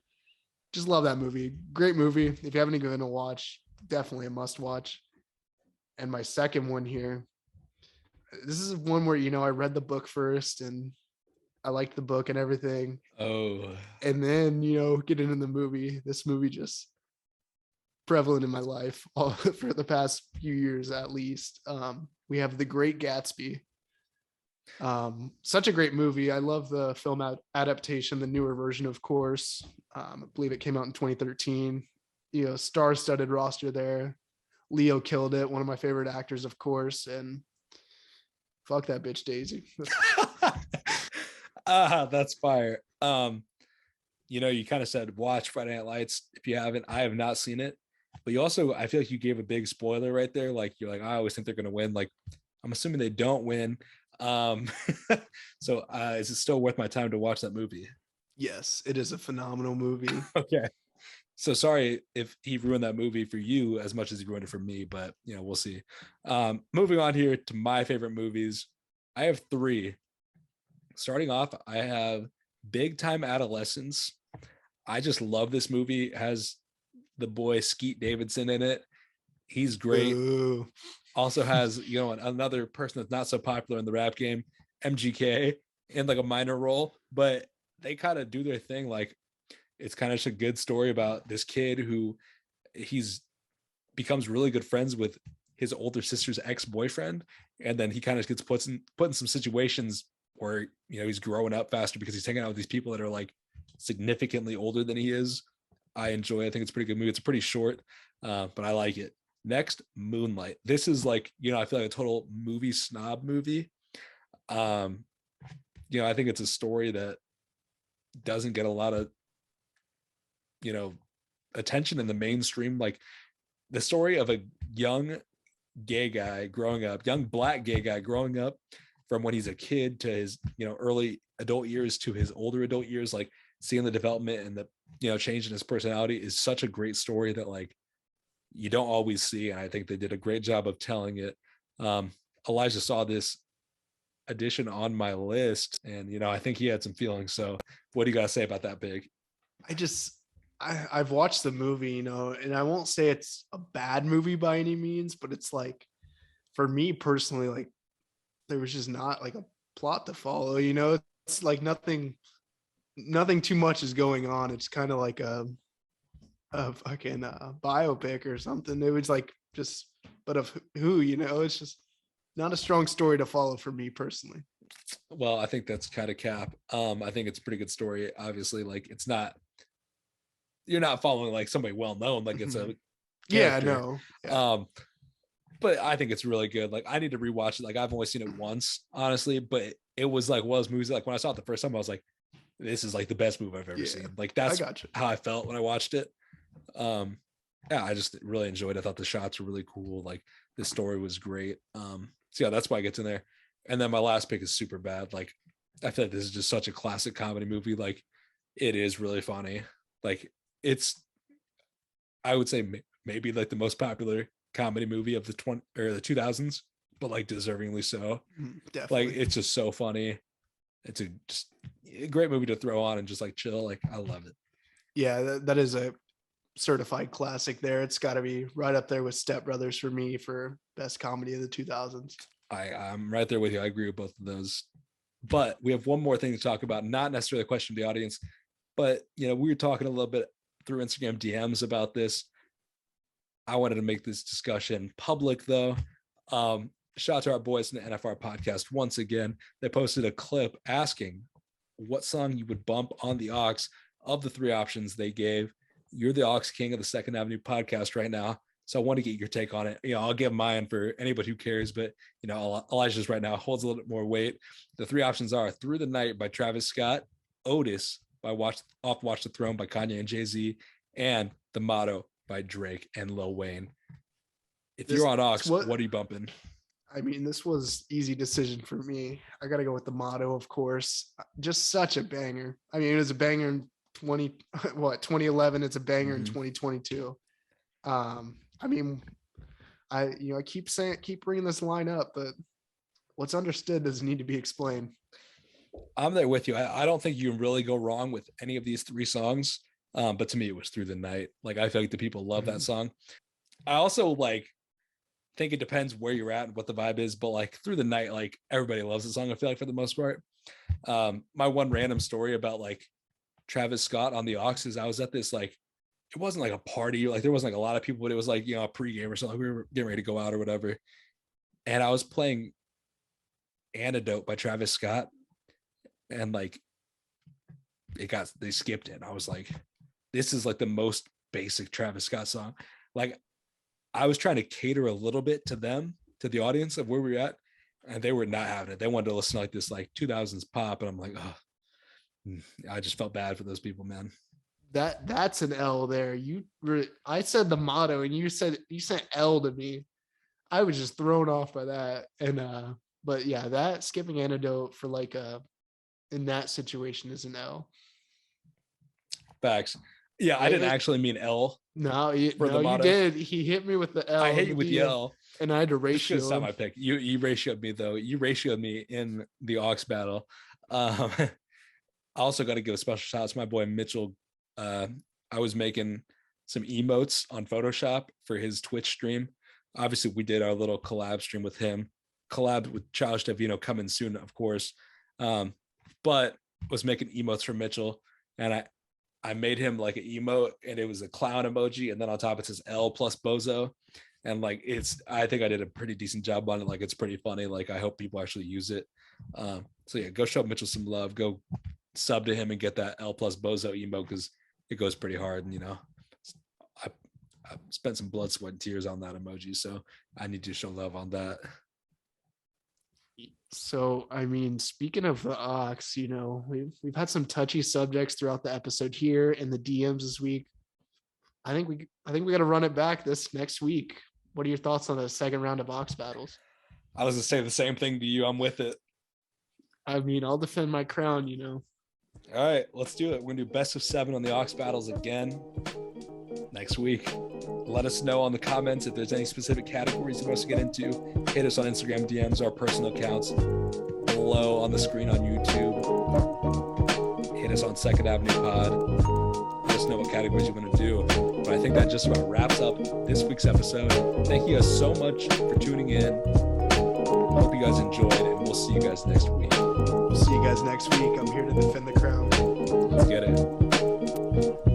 just love that movie. Great movie. If you haven't given a watch, definitely a must watch. And my second one here, this is one where I read the book first and I liked the book and everything. Oh, and then get into the movie. This movie just prevalent in my life for the past few years at least. We have The Great Gatsby. Such a great movie. I love the film adaptation, the newer version, of course. I believe it came out in 2013. Star-studded roster there. Leo killed it, one of my favorite actors, of course, and fuck that bitch Daisy. That's fire. You kind of said watch Friday Night Lights. If you haven't, I have not seen it. But you also, I feel like you gave a big spoiler right there. Like you're like, I always think they're gonna win. Like I'm assuming they don't win. So is it still worth my time to watch that movie? Yes, it is a phenomenal movie. Okay. So sorry if he ruined that movie for you as much as he ruined it for me, but we'll see. Moving on here to my favorite movies. I have three. Starting off, I have Big Time Adolescence. I just love this movie. It has the boy Skeet Davidson in it. He's great. Ooh. Also has, another person that's not so popular in the rap game, MGK, in like a minor role, but they kind of do their thing. Like it's kind of just a good story about this kid who becomes really good friends with his older sister's ex-boyfriend. And then he kind of gets put in some situations where, he's growing up faster because he's hanging out with these people that are like significantly older than he is. I enjoy it. I think it's a pretty good movie. It's pretty short, but I like it. Next, Moonlight. This is like, I feel like a total movie snob movie. I think it's a story that doesn't get a lot of, attention in the mainstream. Like the story of a young black gay guy growing up from when he's a kid to his, early adult years to his older adult years, like seeing the development and the, change in his personality is such a great story that like you don't always see. And I think they did a great job of telling it. Elijah saw this addition on my list and, I think he had some feelings. So what do you got to say about that, Big? I've watched the movie, and I won't say it's a bad movie by any means, but it's like, for me personally, like there was just not like a plot to follow, it's like nothing too much is going on. It's kind of like a fucking biopic or something. It was like just, but of who, it's just not a strong story to follow for me personally. Well, I think that's kind of cap. I think it's a pretty good story. Obviously, like you're not following like somebody well known, like it's a yeah, character. no. Yeah. But I think it's really good. Like I need to rewatch it. Like I've only seen it once, honestly, but it was like one of those movies. Like when I saw it the first time, I was like, this is like the best movie I've ever seen. Like that's how I felt when I watched it. Yeah, I just really enjoyed it. I thought the shots were really cool. Like the story was great. So yeah, that's why it gets in there. And then my last pick is Superbad. Like I feel like this is just such a classic comedy movie. Like it is really funny. Like it's, I would say maybe like the most popular comedy movie of the 2000s, but like deservingly so. Definitely. Like it's just so funny. It's just a great movie to throw on and just like chill. Like I love it. Yeah, that is a certified classic there. It's got to be right up there with Step Brothers for me for best comedy of the 2000s. I'm right there with you. I agree with both of those. But we have one more thing to talk about, not necessarily a question to the audience, but we were talking a little bit through Instagram DMs about this. I wanted to make this discussion public though. Shout out to our boys in the NFR podcast. Once again, they posted a clip asking what song you would bump on the aux of the 3 options they gave. You're the aux king of the Second Avenue podcast right now. So I want to get your take on it. I'll give mine for anybody who cares, but Elijah's right now holds a little bit more weight. The 3 options are Through the Night by Travis Scott, Otis by Watch the Throne by Kanye and Jay-Z, and The Motto by Drake and Lil Wayne. If you're on aux, what are you bumping? I mean, this was easy decision for me. I got to go with The Motto, of course. Just such a banger. I mean, it was a banger in 2011. It's a banger in 2022. I mean, I keep bringing this line up, but what's understood doesn't need to be explained. I'm there with you. I don't think you can really go wrong with any of these 3 songs. But to me, it was Through the Night. Like I feel like the people love that song. I also think it depends where you're at and what the vibe is, but like Through the Night, like everybody loves the song. I feel like for the most part. My one random story about like Travis Scott on the aux is I was at this like, it wasn't like a party, like there wasn't like a lot of people, but it was like a pregame or something. We were getting ready to go out or whatever, and I was playing Antidote by Travis Scott, and like they skipped it. And I was like, this is like the most basic Travis Scott song. Like I was trying to cater a little bit to them, to the audience of where we were at, and they were not having it. They wanted to listen to like this like 2000s pop, and I'm like, oh, I just felt bad for those people, man. That's an L there. I said The Motto, and you sent L to me. I was just thrown off by that. And but yeah, that skipping Antidote for like in that situation is an L. Facts. Yeah, I didn't actually mean L. No, you did. He hit me with the L. I hit you with the L, and I had to ratio. It's not my pick. You ratioed me though. You ratioed me in the aux battle. I also got to give a special shout out to my boy Mitchell. I was making some emotes on Photoshop for his Twitch stream. Obviously, we did our little collab stream with him. Collab with Childish Davino coming soon, of course. But was making emotes for Mitchell, and I made him like an emote, and it was a clown emoji, and then on top it says L plus Bozo, and like I think I did a pretty decent job on it. Like it's pretty funny. Like I hope people actually use it. So yeah, go show Mitchell some love. Go sub to him and get that L plus Bozo emote because it goes pretty hard. And I spent some blood, sweat, and tears on that emoji, so I need to show love on that. So, I mean, speaking of the aux, we've had some touchy subjects throughout the episode here in the DMs this week. I think we got to run it back this next week. What are your thoughts on the second round of aux battles? I was gonna say the same thing to you. I'm with it. I mean, I'll defend my crown, All right, let's do it. We're gonna do best of 7 on the Ox battles again next week. Let us know on the comments if there's any specific categories you want us to get into. Hit us on Instagram DMs, our personal accounts below on the screen on YouTube. Hit us on Second Avenue Pod. Let us know what categories you want to do. But I think that just about wraps up this week's episode. Thank you guys so much for tuning in. Hope you guys enjoyed, and we'll see you guys next week. We'll see you guys next week. I'm here to defend the crown. Let's get it.